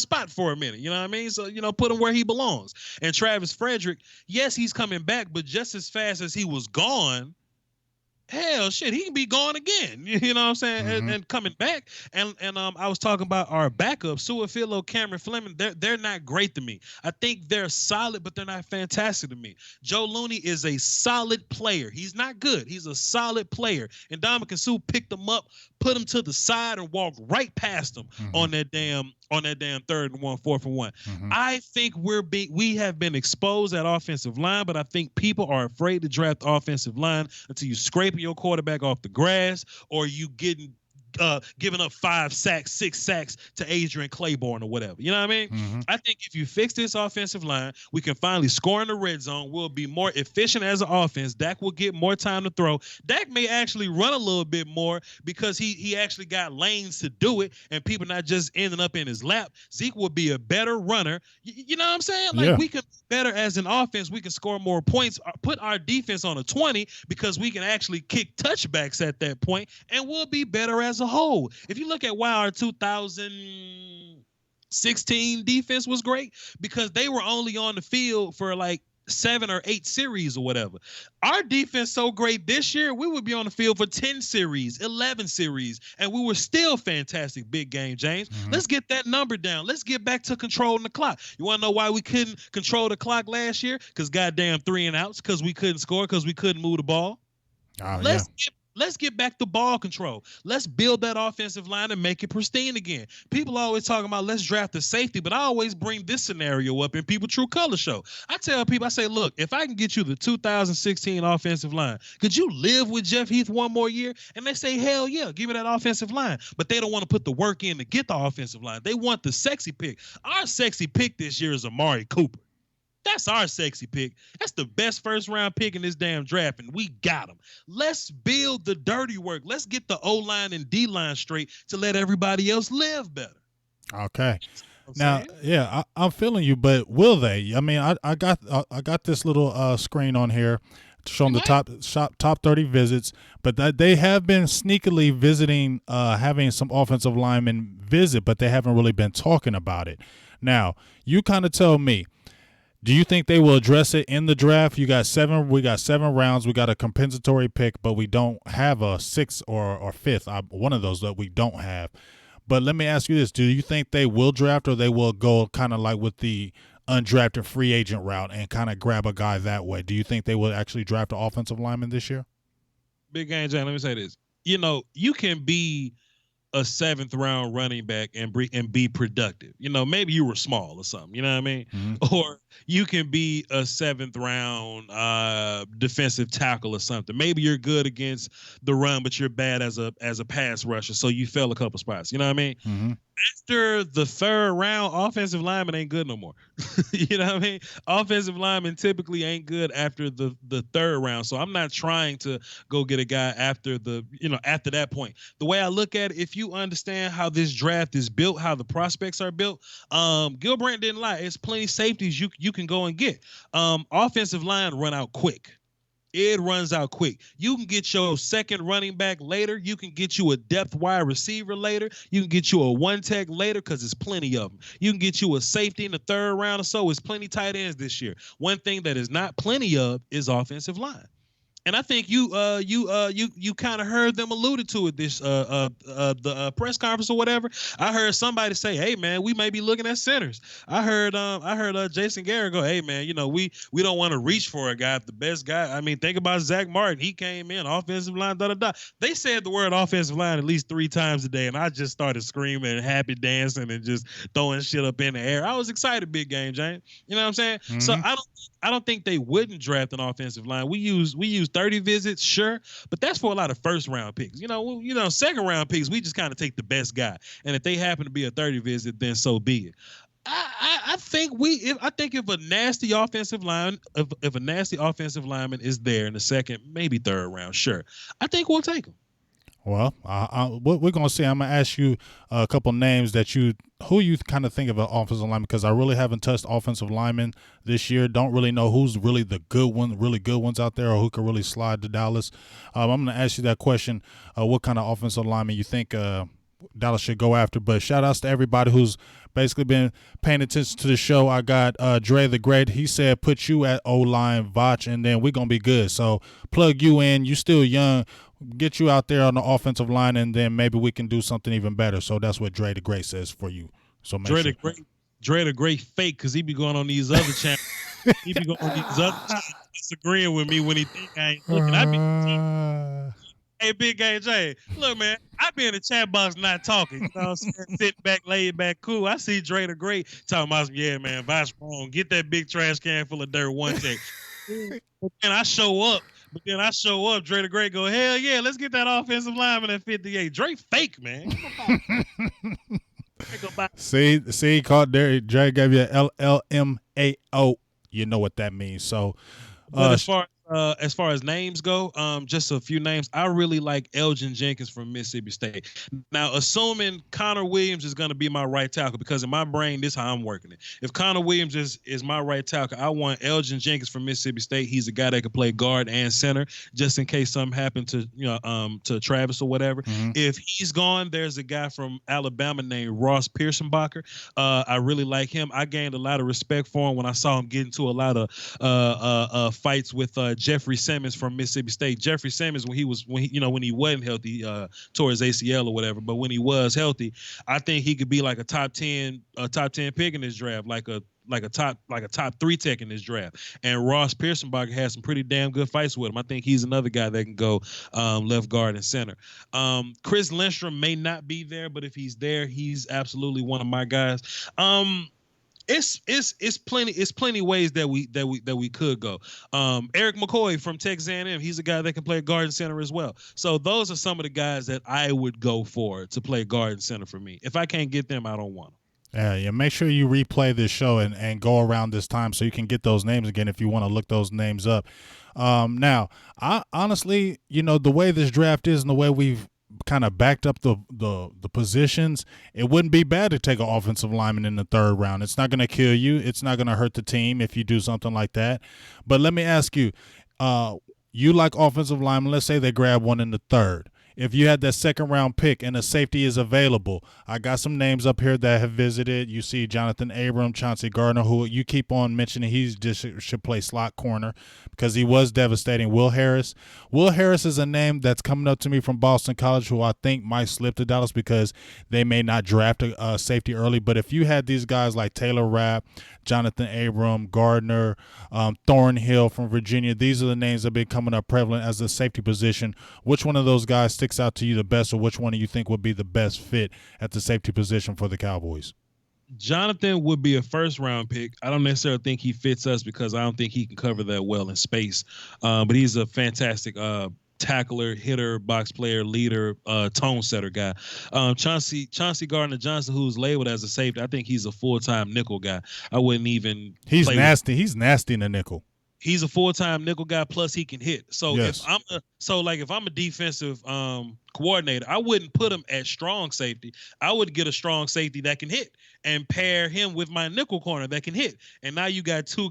spot for a minute. You know what I mean? So, put him where he belongs. And Travis Frederick, yes, he's coming back, but just as fast as he was gone, hell, shit, he can be gone again. You know what I'm saying? Mm-hmm. And coming back. And I was talking about our backup, Suafilo, Cameron Fleming. They're not great to me. I think they're solid, but they're not fantastic to me. Joe Looney is a solid player. He's not good. He's a solid player. And Dominican Sue picked him up, put him to the side, and walked right past him Mm-hmm. on that damn 3rd and 1, 4th and 1. Mm-hmm. I think we have been exposed at offensive line, but I think people are afraid to draft offensive line until you scraping your quarterback off the grass or you giving up 5 sacks, 6 sacks to Adrian Claiborne or whatever. You know what I mean? Mm-hmm. I think if you fix this offensive line, we can finally score in the red zone. We'll be more efficient as an offense. Dak will get more time to throw. Dak may actually run a little bit more because he actually got lanes to do it and people not just ending up in his lap. Zeke will be a better runner. You know what I'm saying? Like, we can be better as an offense. We can score more points, put our defense on a 20 because we can actually kick touchbacks at that point, and we'll be better as a whole. If you look at why our 2016 defense was great, because they were only on the field for like 7 or 8 series or whatever. Our defense so great this year, we would be on the field for 10 series, 11 series, and we were still fantastic. Big game, James. Mm-hmm. Let's get that number down. Let's get back to controlling the clock. You want to know why we couldn't control the clock last year? Because goddamn 3 and outs, because we couldn't score, because we couldn't move the ball. Let's get back to ball control. Let's build that offensive line and make it pristine again. People always talking about let's draft a safety, but I always bring this scenario up in People True Color Show. I tell people, I say, look, if I can get you the 2016 offensive line, could you live with Jeff Heath one more year? And they say, hell yeah, give me that offensive line. But they don't want to put the work in to get the offensive line. They want the sexy pick. Our sexy pick this year is Amari Cooper. That's our sexy pick. That's the best first round pick in this damn draft, and we got him. Let's build the dirty work. Let's get the O line and D line straight to let everybody else live better. Okay. I'm Now, saying yeah, I'm feeling you, but will they? I mean, I got this little screen on here they showing the might. top 30 visits, but that they have been sneakily visiting, having some offensive linemen visit, but they haven't really been talking about it. Now, you kind of tell me. Do you think they will address it in the draft? We got 7 rounds. We got a compensatory pick, but we don't have a sixth or fifth. One of those that we don't have. But let me ask you this: do you think they will draft, or they will go kind of like with the undrafted free agent route and kind of grab a guy that way? Do you think they will actually draft an offensive lineman this year? Big game, Jay. Let me say this. You can be a seventh round running back and be productive. Maybe you were small or something. You know what I mean? Mm-hmm. Or you can be a seventh round defensive tackle or something. Maybe you're good against the run, but you're bad as a pass rusher, so you fell a couple spots. You know what I mean? Mm-hmm. After the third round, offensive lineman ain't good no more. You know what I mean? Offensive lineman typically ain't good after the third round. So I'm not trying to go get a guy after that point. The way I look at it, if you understand how this draft is built, how the prospects are built, Gilbrand didn't lie. It's plenty safeties you can go and get. Offensive line run out quick. It runs out quick. You can get your second running back later. You can get you a depth wide receiver later. You can get you a one tech later because there's plenty of them. You can get you a safety in the third round or so. It's plenty tight ends this year. One thing that is not plenty of is offensive line. And I think you kind of heard them alluded to it this the press conference or whatever. I heard somebody say, "Hey man, we may be looking at centers." I heard Jason Garrett go, "Hey man, we don't want to reach for a guy. The best guy. I mean, think about Zach Martin. He came in offensive line. Da da da." They said the word offensive line at least 3 times a day, and I just started screaming and happy dancing and just throwing shit up in the air. I was excited, big game, James. You know what I'm saying? So Mm-hmm. I don't think they wouldn't draft an offensive line. We use 30 visits, sure, but that's for a lot of first round picks. Second round picks, we just kind of take the best guy, and if they happen to be a 30 visit, then so be it. I think if a nasty offensive line, if a nasty offensive lineman is there in the second, maybe third round, sure, I think we'll take him. Well, what we're gonna see, I'm gonna ask you a couple names who you kind of think of an offensive lineman, because I really haven't touched offensive linemen this year. Don't really know who's really the really good ones out there, or who could really slide to Dallas. I'm gonna ask you that question: what kind of offensive lineman you think Dallas should go after? But shout outs to everybody who's basically been paying attention to the show. I got Dre the Great. He said put you at O-line, Voch, and then we're gonna be good. So plug you in. You still young. Get you out there on the offensive line, and then maybe we can do something even better. So that's what Dre the Great says for you. So make Dre sure. The great fake, because he be going on these other channels. He be going on these other channels disagreeing with me when he think I ain't looking. Hey, Big Game J, look, man, I be in the chat box not talking. You know what I'm saying? Sitting back, laid back, cool. I see Dre the Great talking about, yeah, man, Vice wrong. Get that big trash can full of dirt, one check. But then I show up. Dre the Great go, hell yeah, let's get that offensive lineman at 58. Dre fake, man. See, caught there. Dre gave you LLMAO. You know what that means. So, But as far as names go, just a few names. I really like Elgin Jenkins from Mississippi State. Now, assuming Connor Williams is going to be my right tackle, because in my brain, this is how I'm working it. If Connor Williams is my right tackle, I want Elgin Jenkins from Mississippi State. He's a guy that can play guard and center, just in case something happened to Travis or whatever. Mm-hmm. If he's gone, there's a guy from Alabama named Ross Pearsonbacher. I really like him. I gained a lot of respect for him when I saw him get into a lot of fights with Jeffrey Simmons from Mississippi State. Jeffrey Simmons, when he wasn't healthy, tore his ACL or whatever, but when he was healthy, I think he could be like a top 10 pick in this draft, like a top 3 tech in this draft. And Ross Pearsonbacher has some pretty damn good fights with him. I think he's another guy that can go left guard and center. Chris Lindstrom may not be there, but if he's there, he's absolutely one of my guys. It's plenty ways that we could go. Eric McCoy from Texas A&M, he's a guy that can play guard and center as well. So those are some of the guys that I would go for to play guard and center for me. If I can't get them, I don't want them. Yeah, make sure you replay this show and go around this time so you can get those names again if you want to look those names up. Now, I honestly, the way this draft is and the way we've kind of backed up the positions, it wouldn't be bad to take an offensive lineman in the third round. It's not going to kill you. It's not going to hurt the team if you do something like that. But let me ask you, you like offensive linemen? Let's say they grab one in the third. If you had that second round pick and a safety is available, I got some names up here that have visited. You see Jonathan Abram, Chauncey Gardner, who you keep on mentioning he just should play slot corner because he was devastating. Will Harris. Will Harris is a name that's coming up to me from Boston College who I think might slip to Dallas because they may not draft a safety early. But if you had these guys like Taylor Rapp, Jonathan Abram, Gardner, Thornhill from Virginia, these are the names that have been coming up prevalent as a safety position. Which one of those guys sticks out to you the best, or which one do you think would be the best fit at the safety position for the Cowboys? Jonathan would be a first round pick. I don't necessarily think he fits us because I don't think he can cover that well in space. But he's a fantastic tackler, hitter, box player, leader, tone setter guy. Chauncey Gardner Johnson, who's labeled as a safety, I think he's a full-time nickel guy. I wouldn't even. He's nasty. He's nasty in the nickel. He's a full-time nickel guy, plus he can hit. So yes. if I'm a defensive coordinator, I wouldn't put him at strong safety. I would get a strong safety that can hit and pair him with my nickel corner that can hit. And now you got two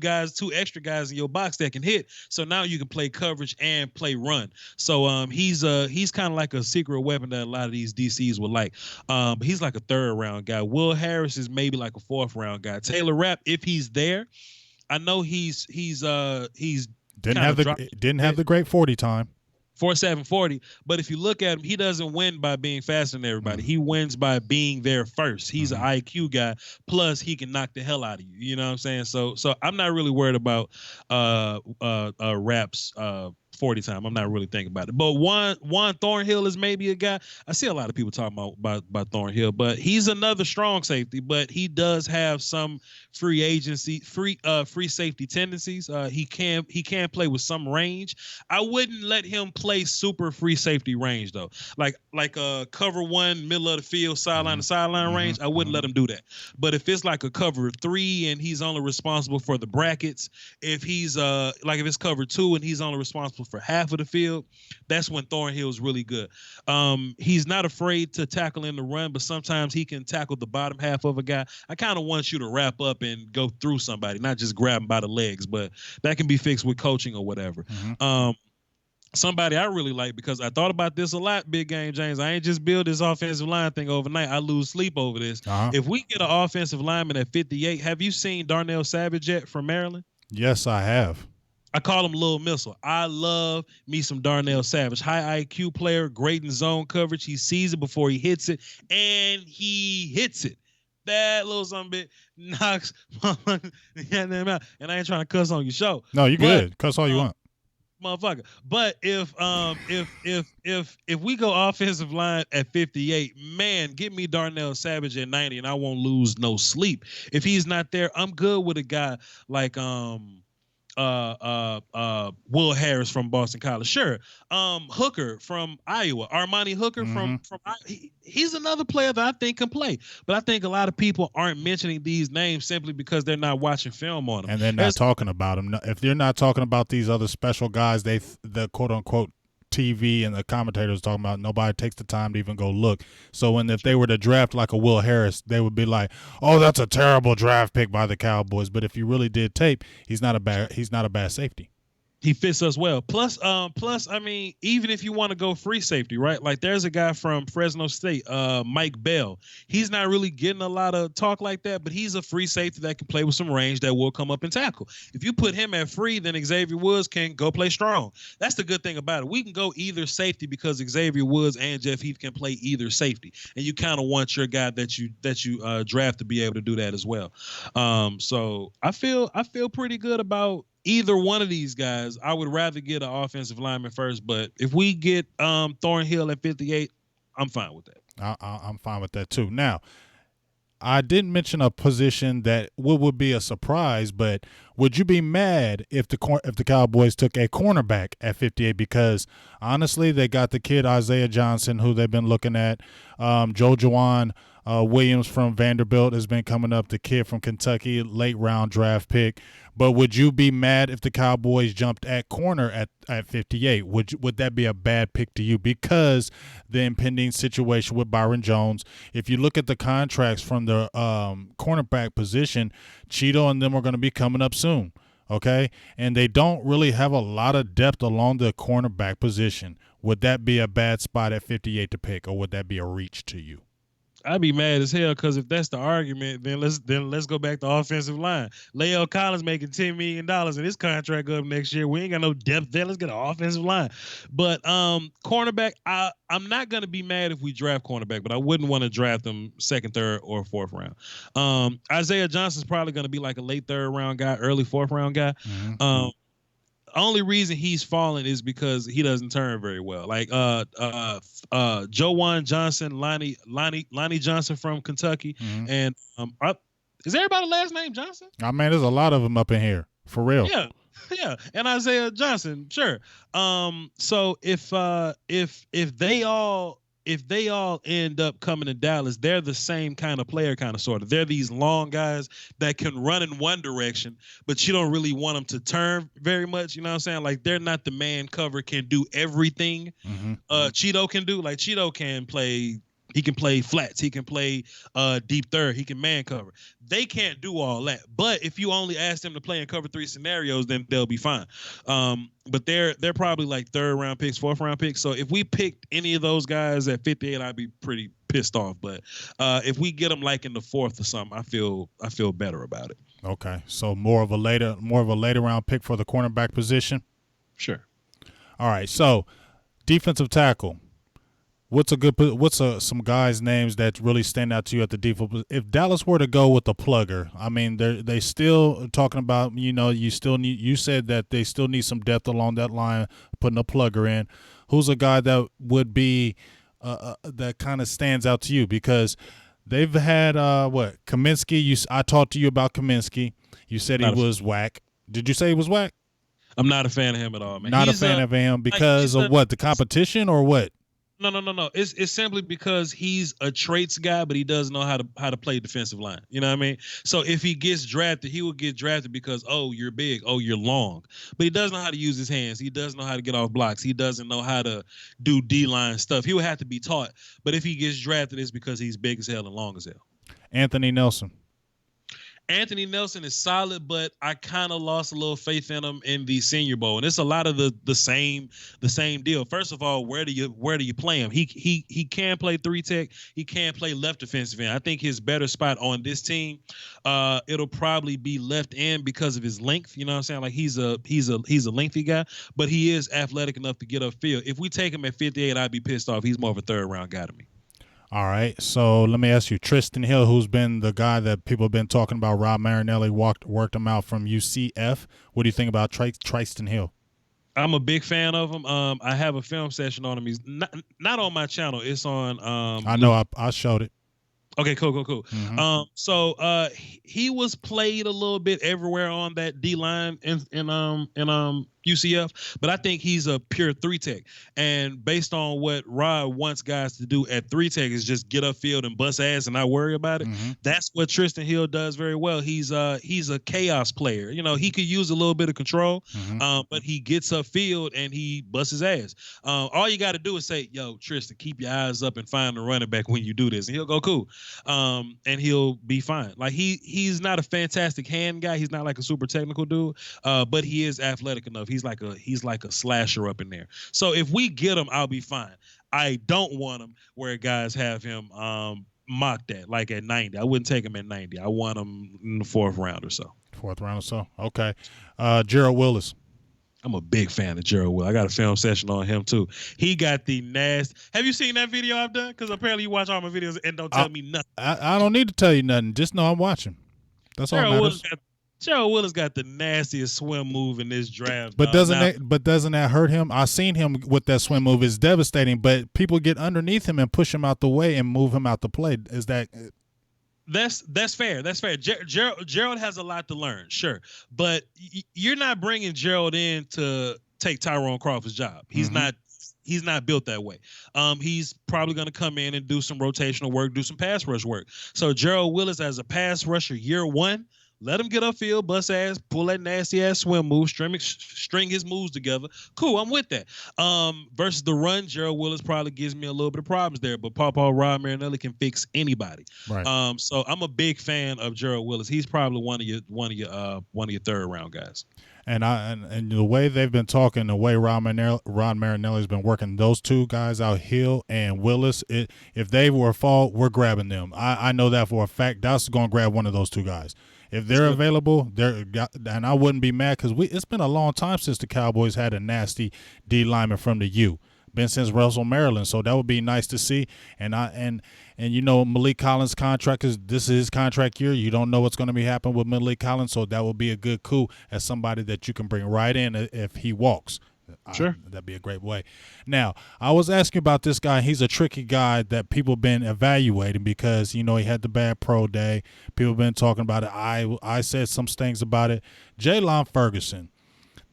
extra guys in your box that can hit. So now you can play coverage and play run. So he's kind of like a secret weapon that a lot of these DCs would like. But he's like a third round guy. Will Harris is maybe like a fourth round guy. Taylor Rapp, if he's there, I know he's didn't have the great 40 time. 4.740, but if you look at him, he doesn't win by being faster than everybody. He wins by being there first. He's an IQ guy. Plus, he can knock the hell out of you. You know what I'm saying? So I'm not really worried about Rapp's 40 time. I'm not really thinking about it. But Juan Thornhill is maybe a guy. I see a lot of people talking about Thornhill, but he's another strong safety. But he does have some free safety tendencies. He can play with some range. I wouldn't let him play super free safety range though. Like cover one, middle of the field, sideline to sideline range. I wouldn't let him do that. But if it's like a cover 3 and he's only responsible for the brackets, if he's if it's cover 2 and he's only responsible for half of the field, that's when Thornhill's really good. He's not afraid to tackle in the run, but sometimes he can tackle the bottom half of a guy. I kind of want you to wrap up and go through somebody, not just grab him by the legs, but that can be fixed with coaching or whatever. Somebody I really like, because I thought about this a lot, Big Game James. I ain't just build this offensive line thing overnight. I lose sleep over this. If we get an offensive lineman at 58, have you seen Darnell Savage yet from Maryland? Yes, I have. I call him Little Missile. I love me some Darnell Savage. High IQ player, great in zone coverage. He sees it before he hits it, and he hits it. That little something knocks and I ain't trying to cuss on your show. No, you good. Cuss all you want. Motherfucker. But if we go offensive line at 58, man, get me Darnell Savage at 90 and I won't lose no sleep. If he's not there, I'm good with a guy like Will Harris from Boston College. Sure. Hooker from Iowa. Armani Hooker from he's another player that I think can play. But I think a lot of people aren't mentioning these names simply because they're not watching film on them. And they're not talking about them. If they're not talking about these other special guys, the quote unquote TV and the commentators talking about, nobody takes the time to even go look. So if they were to draft like a Will Harris, they would be like, "Oh, that's a terrible draft pick by the Cowboys." But if you really did tape, he's not a bad safety. He fits us well. Plus, I mean, even if you want to go free safety, right? Like there's a guy from Fresno State, Mike Bell. He's not really getting a lot of talk like that, but he's a free safety that can play with some range that will come up and tackle. If you put him at free, then Xavier Woods can go play strong. That's the good thing about it. We can go either safety because Xavier Woods and Jeff Heath can play either safety, and you kind of want your guy that you draft to be able to do that as well. So I feel pretty good about either one of these guys. I would rather get an offensive lineman first, but if we get Thornhill at 58, I'm fine with that. I'm fine with that too. Now, I didn't mention a position that would be a surprise, but would you be mad if the Cowboys took a cornerback at 58? Because honestly, they got the kid Isaiah Johnson, who they've been looking at, Joe Juwan, Williams from Vanderbilt has been coming up. The kid from Kentucky, late round draft pick. But would you be mad if the Cowboys jumped at corner at 58? Would that be a bad pick to you because the impending situation with Byron Jones? If you look at the contracts from the cornerback position, Cheeto and them are going to be coming up soon. Okay, and they don't really have a lot of depth along the cornerback position. Would that be a bad spot at 58 to pick, or would that be a reach to you? I'd be mad as hell because if that's the argument, then let's go back to offensive line. Lael Collins making $10 million in his contract up next year. We ain't got no depth there. Let's get an offensive line. But cornerback, I'm not gonna be mad if we draft cornerback, but I wouldn't want to draft them second, third, or fourth round. Isaiah Johnson's probably gonna be like a late third round guy, early fourth round guy. Mm-hmm. Only reason he's falling is because he doesn't turn very well. Like Jowan Johnson, Lonnie Johnson from Kentucky, and is everybody last name Johnson? I mean, there's a lot of them up in here for real. Yeah, and Isaiah Johnson, sure. So if they all end up coming to Dallas, they're the same kind of player, kind of sort of. They're these long guys that can run in one direction, but you don't really want them to turn very much. You know what I'm saying? Like they're not the man cover, can do everything. Cheeto can do. Like Cheeto can play. He can play flats. He can play deep third. He can man cover. They can't do all that. But if you only ask them to play in cover 3 scenarios, then they'll be fine. But they're probably like third round picks, fourth round picks. So if we picked any of those guys at 58, I'd be pretty pissed off. But if we get them like in the fourth or something, I feel better about it. Okay, so more of a later round pick for the cornerback position. Sure. All right. So defensive tackle. What's some guys' names that really stand out to you at the defense? If Dallas were to go with a plugger, I mean, they still talking about, you said that they still need some depth along that line, putting a plugger in. Who's a guy that would be that kind of stands out to you? Because they've had Kaminsky. I talked to you about Kaminsky. You said he was whack. Did you say he was whack? I'm not a fan of him at all, man. Not a fan of him because of what? The competition or what? No. It's simply because he's a traits guy, but he doesn't know how to play defensive line. You know what I mean? So if he gets drafted, he will get drafted because, oh, you're big, oh, you're long. But he doesn't know how to use his hands. He doesn't know how to get off blocks. He doesn't know how to do D-line stuff. He would have to be taught. But if he gets drafted, it's because he's big as hell and long as hell. Anthony Nelson is solid, but I kind of lost a little faith in him in the Senior Bowl, and it's a lot of the same deal. First of all, where do you play him? He can play 3-tech. He can play left defensive end. I think his better spot on this team, it'll probably be left end because of his length. You know what I'm saying? Like he's a lengthy guy, but he is athletic enough to get upfield. If we take him at 58, I'd be pissed off. He's more of a third round guy to me. All right, so let me ask you, Tristan Hill, who's been the guy that people have been talking about. Rob Marinelli worked him out from UCF. What do you think about Tristan Hill? I'm a big fan of him. I have a film session on him. He's not on my channel. It's on. I know. I showed it. Okay, cool. Mm-hmm. So he was played a little bit everywhere on that D line in UCF, but I think he's a pure 3-tech. And based on what Rod wants guys to do at 3-tech is just get upfield and bust ass and not worry about it. Mm-hmm. That's what Tristan Hill does very well. He's a chaos player. You know, he could use a little bit of control, but he gets upfield and he busts his ass. All you got to do is say, "Yo, Tristan, keep your eyes up and find the running back when you do this," and he'll go cool. And he'll be fine. Like he's not a fantastic hand guy. He's not like a super technical dude, but he is athletic enough. He's like a slasher up in there. So if we get him, I'll be fine. I don't want him where guys have him mocked at, like at 90. I wouldn't take him at 90. I want him in the fourth round or so. Okay. Gerald Willis. I'm a big fan of Gerald Will. I got a film session on him too. He got the nasty. Have you seen that video I've done? Because apparently you watch all my videos and don't tell me nothing. I don't need to tell you nothing. Just know I'm watching. That's all that matters. Gerald Willis got the nastiest swim move in this draft. But doesn't that hurt him? I seen him with that swim move. It's devastating. But people get underneath him and push him out the way and move him out the play. Is that? That's fair. That's fair. Gerald has a lot to learn, sure, but you're not bringing Gerald in to take Tyrone Crawford's job. He's not He's not built that way. He's probably going to come in and do some rotational work, do some pass rush work. So Gerald Willis as a pass rusher year one, let him get upfield, bust ass, pull that nasty ass swim move, string his moves together. Cool, I'm with that. Versus the run, Gerald Willis probably gives me a little bit of problems there, but Papa Rod Marinelli can fix anybody. Right. So I'm a big fan of Gerald Willis. He's probably one of your third round guys. And the way they've been talking, the way Ron Marinelli's been working those two guys out, Hill and Willis, if they were a fall, we're grabbing them. I know that for a fact. Dallas is going to grab one of those two guys. If they're available, and I wouldn't be mad because it's been a long time since the Cowboys had a nasty D lineman from the U. Been since Russell, Maryland, so that would be nice to see. And you know Malik Collins' contract this is his contract year. You don't know what's going to be happening with Malik Collins, so that would be a good coup as somebody that you can bring right in if he walks. Sure, that'd be a great way. Now, I was asking about this guy. He's a tricky guy that people been evaluating because he had the bad pro day. People been talking about it. I said some things about it. Jalen Ferguson.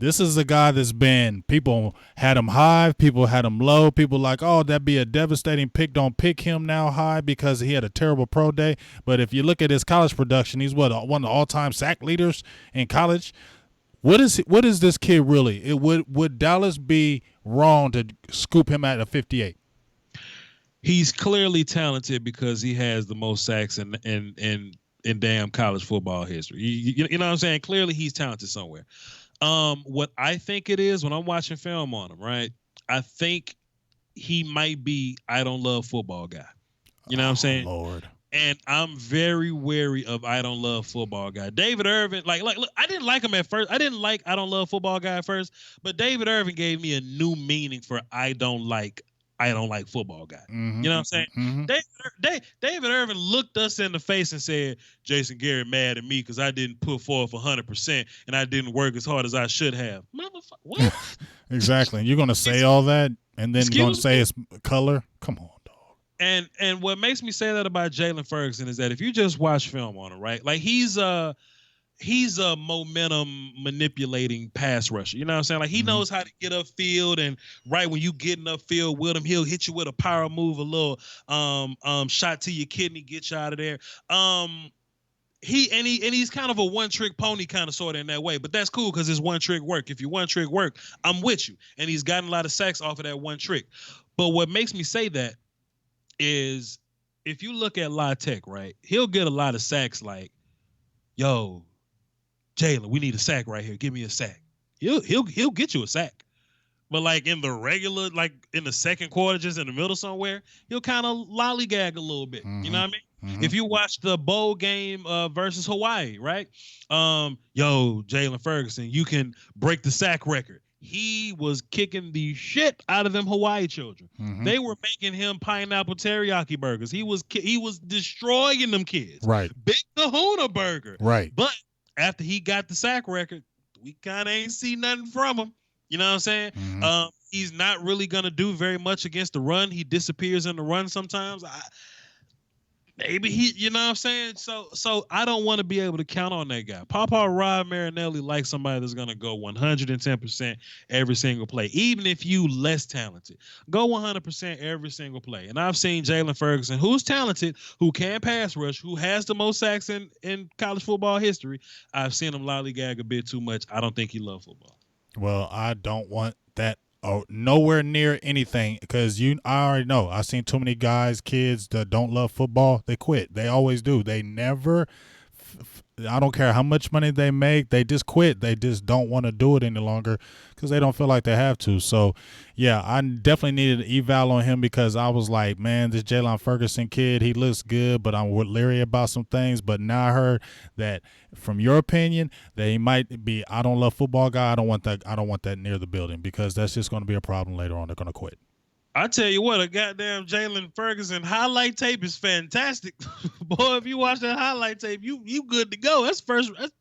This is a guy that's been, people had him high, people had him low, people like, oh, that'd be a devastating pick. Don't pick him now high because he had a terrible pro day. But if you look at his college production, he's one of the all-time sack leaders in college. What is this kid really? Would Dallas be wrong to scoop him at a 58? He's clearly talented because he has the most sacks in damn college football history. You know what I'm saying? Clearly he's talented somewhere. What I think it is when I'm watching film on him, right? I think he might be I don't love football guy. You know what I'm saying? Lord. And I'm very wary of I don't love football guy. David Irvin, look, I didn't like him at first. I didn't like I don't love football guy at first, but David Irvin gave me a new meaning for I don't like football guy. Mm-hmm. You know what I'm saying? Mm-hmm. David Irvin looked us in the face and said, Jason Garrett mad at me because I didn't put forth 100% and I didn't work as hard as I should have. Motherfucker, what? Exactly. You're going to say all that and then you're going to say it's color? Come on, dog. And what makes me say that about Jalen Ferguson is that if you just watch film on him, right? Like he's a momentum manipulating pass rusher. You know what I'm saying? Like he knows how to get upfield, and right when you get upfield with him, he'll hit you with a power move, a little shot to your kidney, get you out of there. He's kind of a one-trick pony kind of sort of in that way, but that's cool because it's one-trick work. If you one-trick work, I'm with you. And he's gotten a lot of sacks off of that one trick. But what makes me say that is if you look at La Tech, right, he'll get a lot of sacks like, yo, Jalen, we need a sack right here. Give me a sack. He'll get you a sack. But like in the regular, like in the second quarter, just in the middle somewhere, he'll kind of lollygag a little bit. You know what I mean? Mm-hmm. If you watch the bowl game versus Hawaii, right? Yo, Jalen Ferguson, you can break the sack record. He was kicking the shit out of them Hawaii children. Mm-hmm. They were making him pineapple teriyaki burgers. He was destroying them kids. Right. Big Kahuna burger. Right. But after he got the sack record, we kind of ain't see nothing from him. You know what I'm saying? Mm-hmm. He's not really going to do very much against the run. He disappears in the run sometimes. Maybe he, you know what I'm saying? So I don't want to be able to count on that guy. Papa Rod Marinelli likes somebody that's going to go 110% every single play. Even if you less talented, go 100% every single play. And I've seen Jalen Ferguson, who's talented, who can pass rush, who has the most sacks in college football history. I've seen him lollygag a bit too much. I don't think he loves football. Well, I don't want that nowhere near anything because I already know. I've seen too many kids that don't love football. They quit. They always do. They never I don't care how much money they make. They just quit. They just don't want to do it any longer because they don't feel like they have to. So, yeah, I definitely needed an eval on him because I was like, man, this Jalen Ferguson kid, he looks good, but I'm leery about some things. But now I heard that from your opinion that he might be I don't love football guy. I don't want that near the building because that's just going to be a problem later on. They're going to quit. I tell you what, a goddamn Jalen Ferguson highlight tape is fantastic. Boy, if you watch that highlight tape, you good to go. That's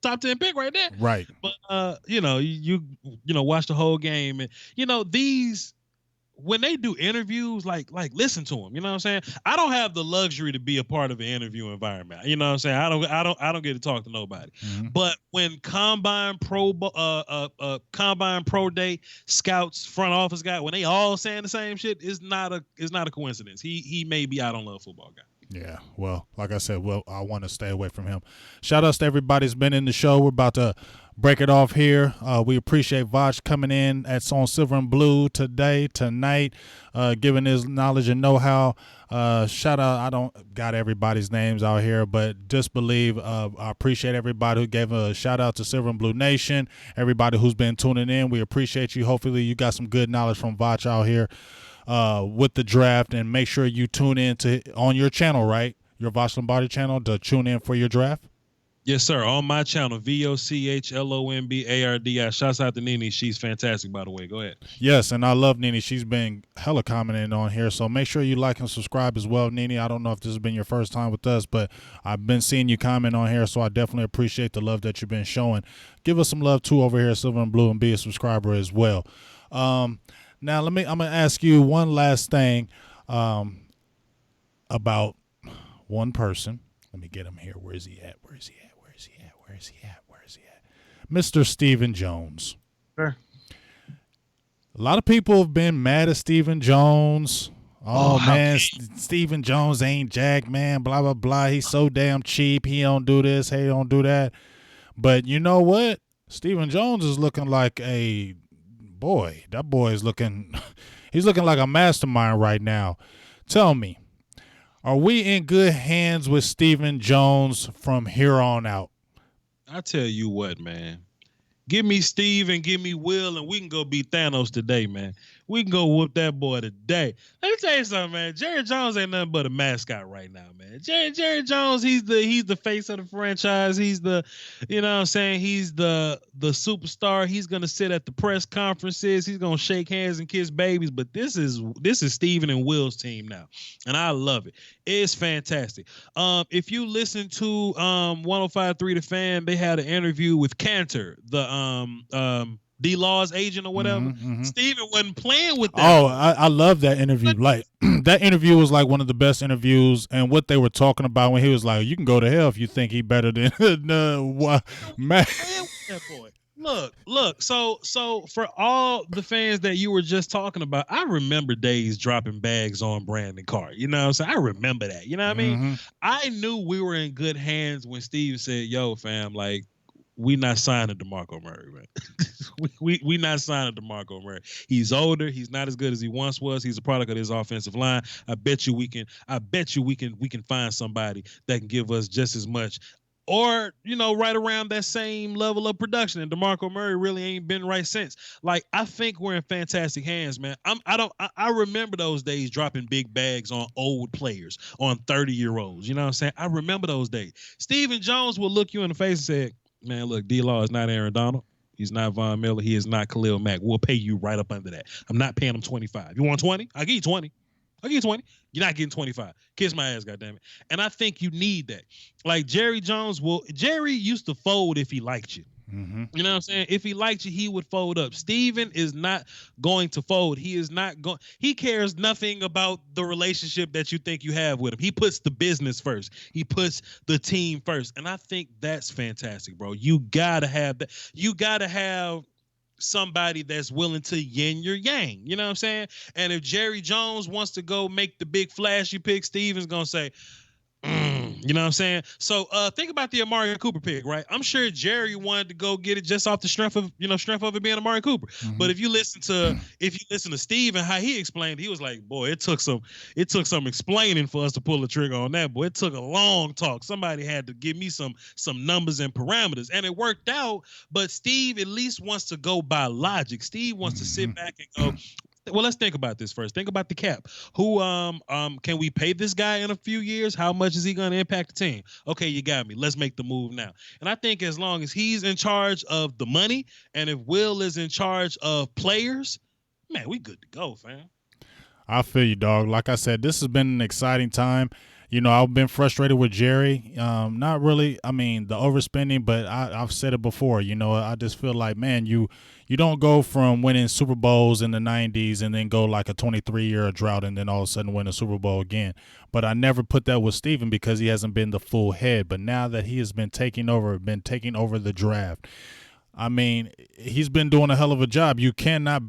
top 10 pick right there. Right. But you watch the whole game and these when they do interviews, like listen to them. You know what I'm saying? I don't have the luxury to be a part of an interview environment. You know what I'm saying? I don't get to talk to nobody. Mm-hmm. But when combine pro day scouts, front office guy, when they all saying the same shit, it's not a coincidence. He may be out on love football guy. Yeah, well, like I said, I want to stay away from him. Shout outs to everybody that's been in the show. We're about to break it off here. We appreciate Voch coming in at On Silver and Blue tonight, giving his knowledge and know-how. Shout out, I don't got everybody's names out here, but just believe I appreciate everybody who gave a shout out to Silver and Blue Nation, everybody who's been tuning in. We appreciate you. Hopefully you got some good knowledge from Voch out here. With the draft, and make sure you tune in on your channel, right? Your Voch Lombardi channel, to tune in for your draft. Yes, sir. On my channel, VochLombardi. Shouts out to Nene. She's fantastic, by the way. Go ahead. Yes, and I love Nene. She's been hella commenting on here, so make sure you like and subscribe as well, Nene. I don't know if this has been your first time with us, but I've been seeing you comment on here, so I definitely appreciate the love that you've been showing. Give us some love too over here at Silver and Blue, and be a subscriber as well. Now, I'm going to ask you one last thing about one person. Let me get him here. Where is he at? Mr. Stephen Jones. Sure. A lot of people have been mad at Stephen Jones. Oh man, Stephen Jones ain't Jack, man, blah, blah, blah. He's so damn cheap. He don't do this. He don't do that. But you know what? Stephen Jones is looking like a boy. That boy is looking – he's looking like a mastermind right now. Tell me, are we in good hands with Stephen Jones from here on out? I tell you what, man. Give me Steve and give me Will, and we can go beat Thanos today, man. We can go whoop that boy today. Let me tell you something, man. Jerry Jones ain't nothing but a mascot right now, man. Jerry Jones, he's the face of the franchise. He's the, you know what I'm saying? He's the superstar. He's gonna sit at the press conferences. He's gonna shake hands and kiss babies. But this is Steven and Will's team now, and I love it. It's fantastic. If you listen to 105.3 The Fan, they had an interview with Cantor, the D-Law's agent or whatever. Mm-hmm. Steven wasn't playing with that. Oh, I love that interview. Like that interview was like one of the best interviews, and what they were talking about when he was like, "You can go to hell if you think he better than man." That boy. Look. So for all the fans that you were just talking about, I remember days dropping bags on Brandon Carr. You know what I'm saying? I remember that. You know what I mean? Mm-hmm. I knew we were in good hands when Steve said, "Yo, fam, like, we not signing DeMarco Murray, man. we not signing DeMarco Murray. He's older. He's not as good as he once was. He's a product of this offensive line. I bet you we can find somebody that can give us just as much, or, you know, right around that same level of production." And DeMarco Murray really ain't been right since. Like, I think we're in fantastic hands, man. I remember those days dropping big bags on old players, on 30-year-olds. You know what I'm saying? I remember those days. Stephen Jones will look you in the face and say, "Man, look, D-Law is not Aaron Donald. He's not Von Miller. He is not Khalil Mack. We'll pay you right up under that. I'm not paying him 25. You want 20? I'll give you 20. I'll give you 20. You're not getting 25. Kiss my ass, goddammit." And I think you need that. Like, Jerry used to fold if he liked you. Mm-hmm. You know what I'm saying? If he liked you, he would fold up. Steven is not going to fold. He cares nothing about the relationship that you think you have with him. He puts the business first. He puts the team first. And I think that's fantastic, bro. You gotta have that. You gotta have somebody that's willing to yin your yang. You know what I'm saying? And if Jerry Jones wants to go make the big flashy pick, Steven's gonna say, you know what I'm saying? So think about the Amari Cooper pick, right? I'm sure Jerry wanted to go get it just off the strength of it being Amari Cooper. Mm-hmm. But if you listen to Steve and how he explained, he was like, "Boy, it took some explaining for us to pull the trigger on that. Boy, it took a long talk. Somebody had to give me some numbers and parameters, and it worked out." But Steve at least wants to go by logic. Steve wants to sit back and go, well, let's think about this first. Think about the cap. Who can we pay this guy in a few years? How much is he going to impact the team? Okay, you got me. Let's make the move now. And I think as long as he's in charge of the money, and if Will is in charge of players, man, we good to go, fam. I feel you, dog. Like I said, this has been an exciting time. I've been frustrated with Jerry. Not really. I mean, the overspending, but I've said it before. I just feel like, man, you don't go from winning Super Bowls in the '90s and then go like a 23-year drought and then all of a sudden win a Super Bowl again. But I never put that with Steven because he hasn't been the full head. But now that he has been taking over the draft, I mean, he's been doing a hell of a job. You cannot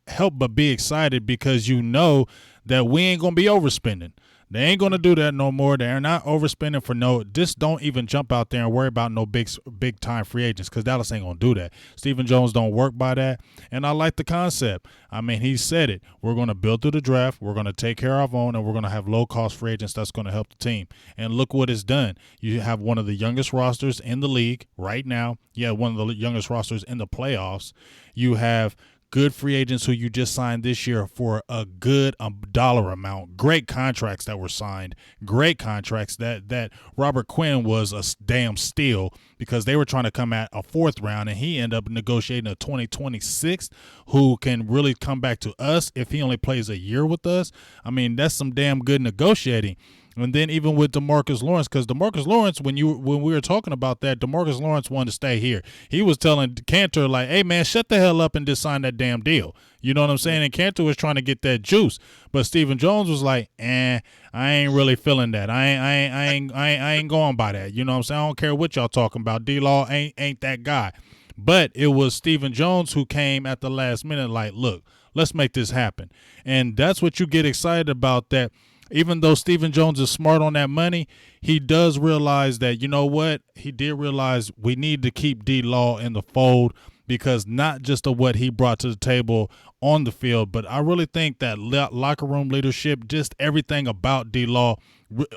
help but be excited because you know that we ain't gonna be overspending. They ain't gonna do that no more. They're not overspending for no. Just don't even jump out there and worry about no big time free agents because Dallas ain't gonna do that. Stephen Jones don't work by that, and I like the concept. I mean, he said it. We're gonna build through the draft. We're gonna take care of our own, and we're gonna have low cost free agents that's gonna help the team. And look what it's done. You have one of the youngest rosters in the league right now. You have one of the youngest rosters in the playoffs. You have good free agents who you just signed this year for a good dollar amount. Great contracts that were signed. Great contracts that Robert Quinn was a damn steal because they were trying to come at a fourth round and he ended up negotiating a 2026 who can really come back to us if he only plays a year with us. I mean, that's some damn good negotiating. And then even with DeMarcus Lawrence, because DeMarcus Lawrence, when we were talking about that, DeMarcus Lawrence wanted to stay here. He was telling Cantor, like, hey, man, shut the hell up and just sign that damn deal. You know what I'm saying? And Cantor was trying to get that juice. But Stephen Jones was like, I ain't really feeling that. I ain't going by that. You know what I'm saying? I don't care what y'all talking about. D-Law ain't that guy. But it was Stephen Jones who came at the last minute like, look, let's make this happen. And that's what you get excited about, that even though Stephen Jones is smart on that money, he does realize that, you know what? He did realize we need to keep D-Law in the fold because not just of what he brought to the table on the field, but I really think that locker room leadership, just everything about D-Law,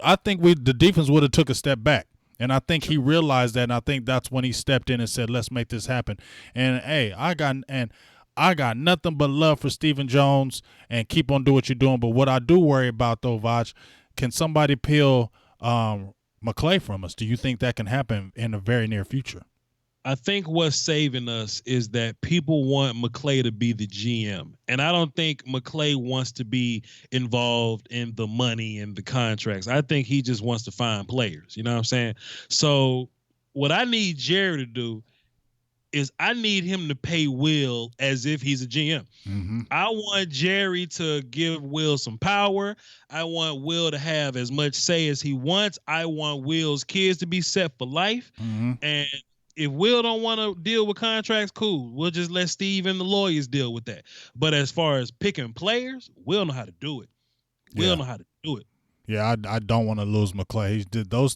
I think the defense would have took a step back. And I think he realized that, and I think that's when he stepped in and said, let's make this happen. And, hey, I got nothing but love for Stephen Jones and keep on doing what you're doing. But what I do worry about, though, Voch, can somebody peel McClay from us? Do you think that can happen in the very near future? I think what's saving us is that people want McClay to be the GM. And I don't think McClay wants to be involved in the money and the contracts. I think he just wants to find players. You know what I'm saying? So what I need Jerry to do is I need him to pay Will as if he's a GM. Mm-hmm. I want Jerry to give Will some power. I want Will to have as much say as he wants. I want Will's kids to be set for life. Mm-hmm. And if Will don't want to deal with contracts, cool. We'll just let Steve and the lawyers deal with that. But as far as picking players, Will know how to do it. Will know how to do it. Yeah, I don't want to lose McClay. He did those.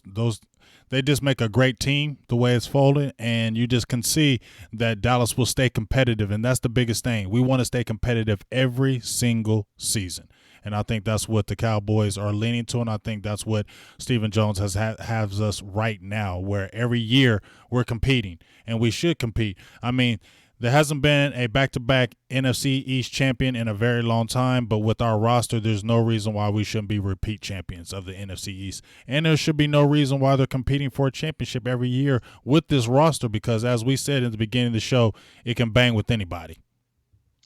They just make a great team the way it's folded, and you just can see that Dallas will stay competitive, and that's the biggest thing. We want to stay competitive every single season, and I think that's what the Cowboys are leaning to, and I think that's what Stephen Jones has us right now, where every year we're competing, and we should compete. I mean, there hasn't been a back-to-back NFC East champion in a very long time, but with our roster, there's no reason why we shouldn't be repeat champions of the NFC East. And there should be no reason why they're competing for a championship every year with this roster because, as we said in the beginning of the show, it can bang with anybody.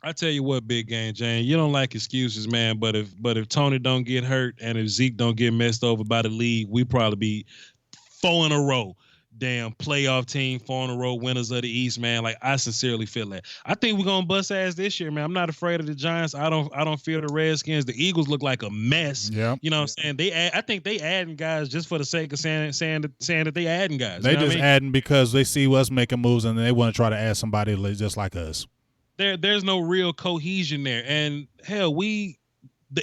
I tell you what, big game, Jane, you don't like excuses, man, but if Tony don't get hurt and if Zeke don't get messed over by the league, we probably be 4 in a row. Damn playoff team, 4 in a row winners of the East, man. Like, I sincerely feel that. I think we're gonna bust ass this year, man. I'm not afraid of the Giants. I don't fear the Redskins. The Eagles look like a mess. Yeah. You know what I'm saying? I think they adding guys just for the sake of saying that they adding guys. They just adding because they see us making moves and they want to try to add somebody just like us. There's no real cohesion there. And hell, the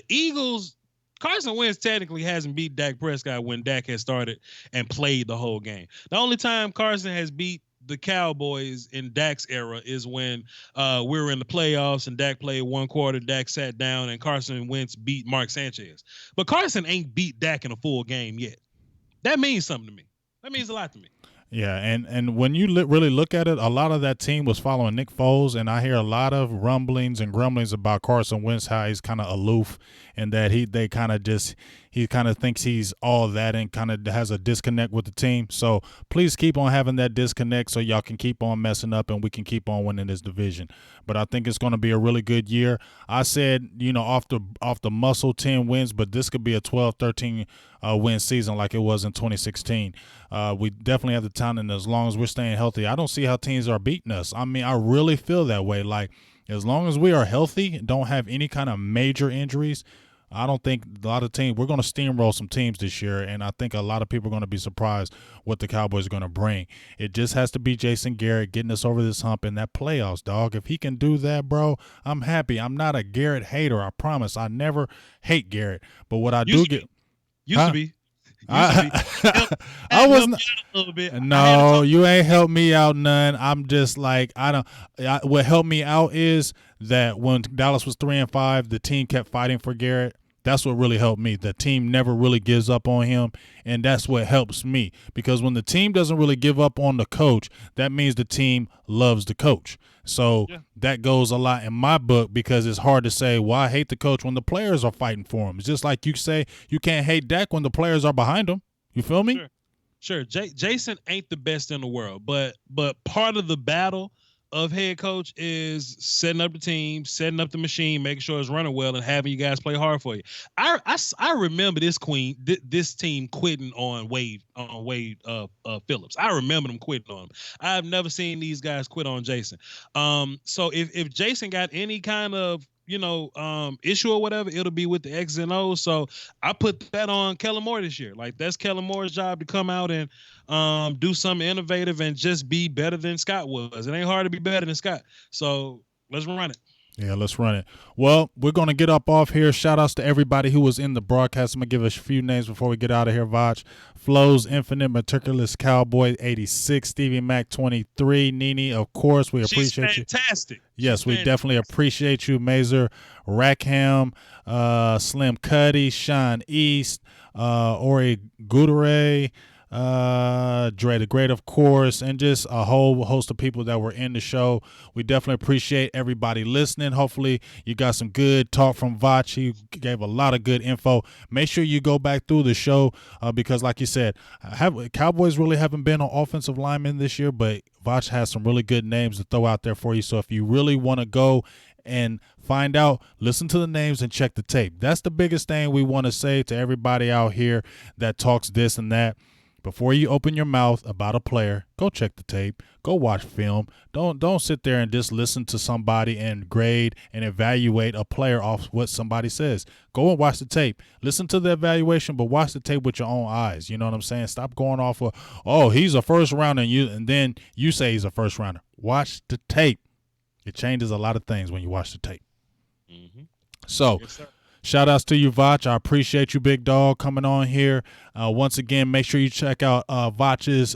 Eagles. Carson Wentz technically hasn't beat Dak Prescott when Dak has started and played the whole game. The only time Carson has beat the Cowboys in Dak's era is when we were in the playoffs and Dak played one quarter, Dak sat down, and Carson Wentz beat Mark Sanchez. But Carson ain't beat Dak in a full game yet. That means something to me. That means a lot to me. Yeah, and when you really look at it, a lot of that team was following Nick Foles, and I hear a lot of rumblings and grumblings about Carson Wentz, how he's kind of aloof, and that he he kind of thinks he's all that and kind of has a disconnect with the team. So please keep on having that disconnect so y'all can keep on messing up and we can keep on winning this division. But I think it's going to be a really good year. I said, off the muscle 10 wins, but this could be a 12, 13 win season like it was in 2016. We definitely have the talent, and as long as we're staying healthy, I don't see how teams are beating us. I mean, I really feel that way. Like, as long as we are healthy and don't have any kind of major injuries, I don't think a lot of teams – we're going to steamroll some teams this year, and I think a lot of people are going to be surprised what the Cowboys are going to bring. It just has to be Jason Garrett getting us over this hump in that playoffs, dog. If he can do that, bro, I'm happy. I'm not a Garrett hater, I promise. I never hate Garrett. But what I do get – Used to be. I wasn't a little bit. No, you ain't helped me out none. I'm just like what helped me out is that when Dallas was 3-5, the team kept fighting for Garrett. That's what really helped me. The team never really gives up on him, and that's what helps me. Because when the team doesn't really give up on the coach, that means the team loves the coach. So that goes a lot in my book, because it's hard to say, well, I hate the coach when the players are fighting for him. It's just like you say you can't hate Dak when the players are behind him. You feel me? Sure. Jason ain't the best in the world, but part of the battle of head coach is setting up the team, setting up the machine, making sure it's running well, and having you guys play hard for you. I remember this team quitting on Wade Phillips. I remember them quitting on him. I've never seen these guys quit on Jason. So if Jason got any kind of issue or whatever, it'll be with the X's and O's. So I put that on Kellen Moore this year. Like, that's Kellen Moore's job to come out and do something innovative and just be better than Scott was. It ain't hard to be better than Scott. So let's run it. Yeah, let's run it. Well, we're going to get up off here. Shout outs to everybody who was in the broadcast. I'm going to give a few names before we get out of here, Voch. Flows Infinite, Meticulous Cowboy 86, Stevie Mac 23, Nene, of course, we appreciate you. Fantastic. Yes, we definitely appreciate you, Mazer, Rackham, Slim Cuddy, Sean East, Ori Gudere, Dre the Great, of course, and just a whole host of people that were in the show. We definitely appreciate everybody listening. Hopefully you got some good talk from Voch. He gave a lot of good info. Make sure you go back through the show because, like you said, Cowboys really haven't been on offensive linemen this year, but Voch has some really good names to throw out there for you. So if you really want to go and find out, listen to the names and check the tape. That's the biggest thing we want to say to everybody out here that talks this and that. Before you open your mouth about a player, go check the tape. Go watch film. Don't sit there and just listen to somebody and grade and evaluate a player off what somebody says. Go and watch the tape. Listen to the evaluation, but watch the tape with your own eyes. You know what I'm saying? Stop going off of, oh, he's a first rounder, and then you say he's a first rounder. watch the tape. It changes a lot of things when you watch the tape. Mm-hmm. So, yes, shout outs to you, Voch. I appreciate you, big dog, coming on here. Once again, make sure you check out Voch's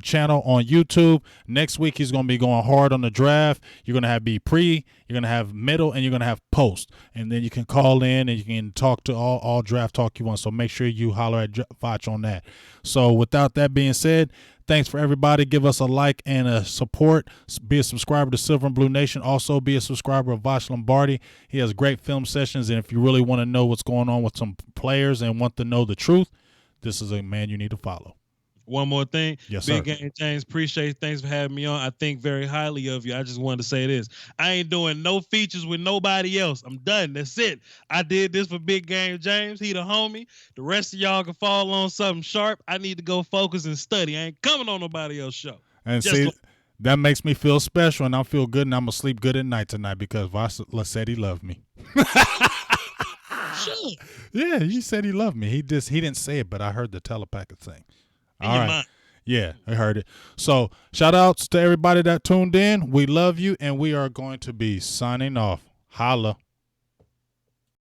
channel on YouTube. Next week, he's going to be going hard on the draft. You're going to have pre, you're going to have middle, and you're going to have post. And then you can call in and you can talk to all draft talk you want. So make sure you holler at Voch on that. So without that being said, thanks for everybody. Give us a like and a support. Be a subscriber to Silver and Blue Nation. Also be a subscriber of Voch Lombardi. He has great film sessions, and if you really want to know what's going on with some players and want to know the truth, this is a man you need to follow. One more thing. Yes, Big sir. Game James, appreciate it. Thanks for having me on. I think very highly of you. I just wanted to say this. I ain't doing no features with nobody else. I'm done. That's it. I did this for Big Game James. He the homie. The rest of y'all can fall on something sharp. I need to go focus and study. I ain't coming on nobody else's show. And see, that makes me feel special, and I feel good, and I'm going to sleep good at night tonight because Voch said he loved me. Sure. Yeah, he said he loved me. He didn't say it, but I heard the telepathic thing. All right. Mind. Yeah, I heard it. So shout outs to everybody that tuned in. We love you, and we are going to be signing off. Holla.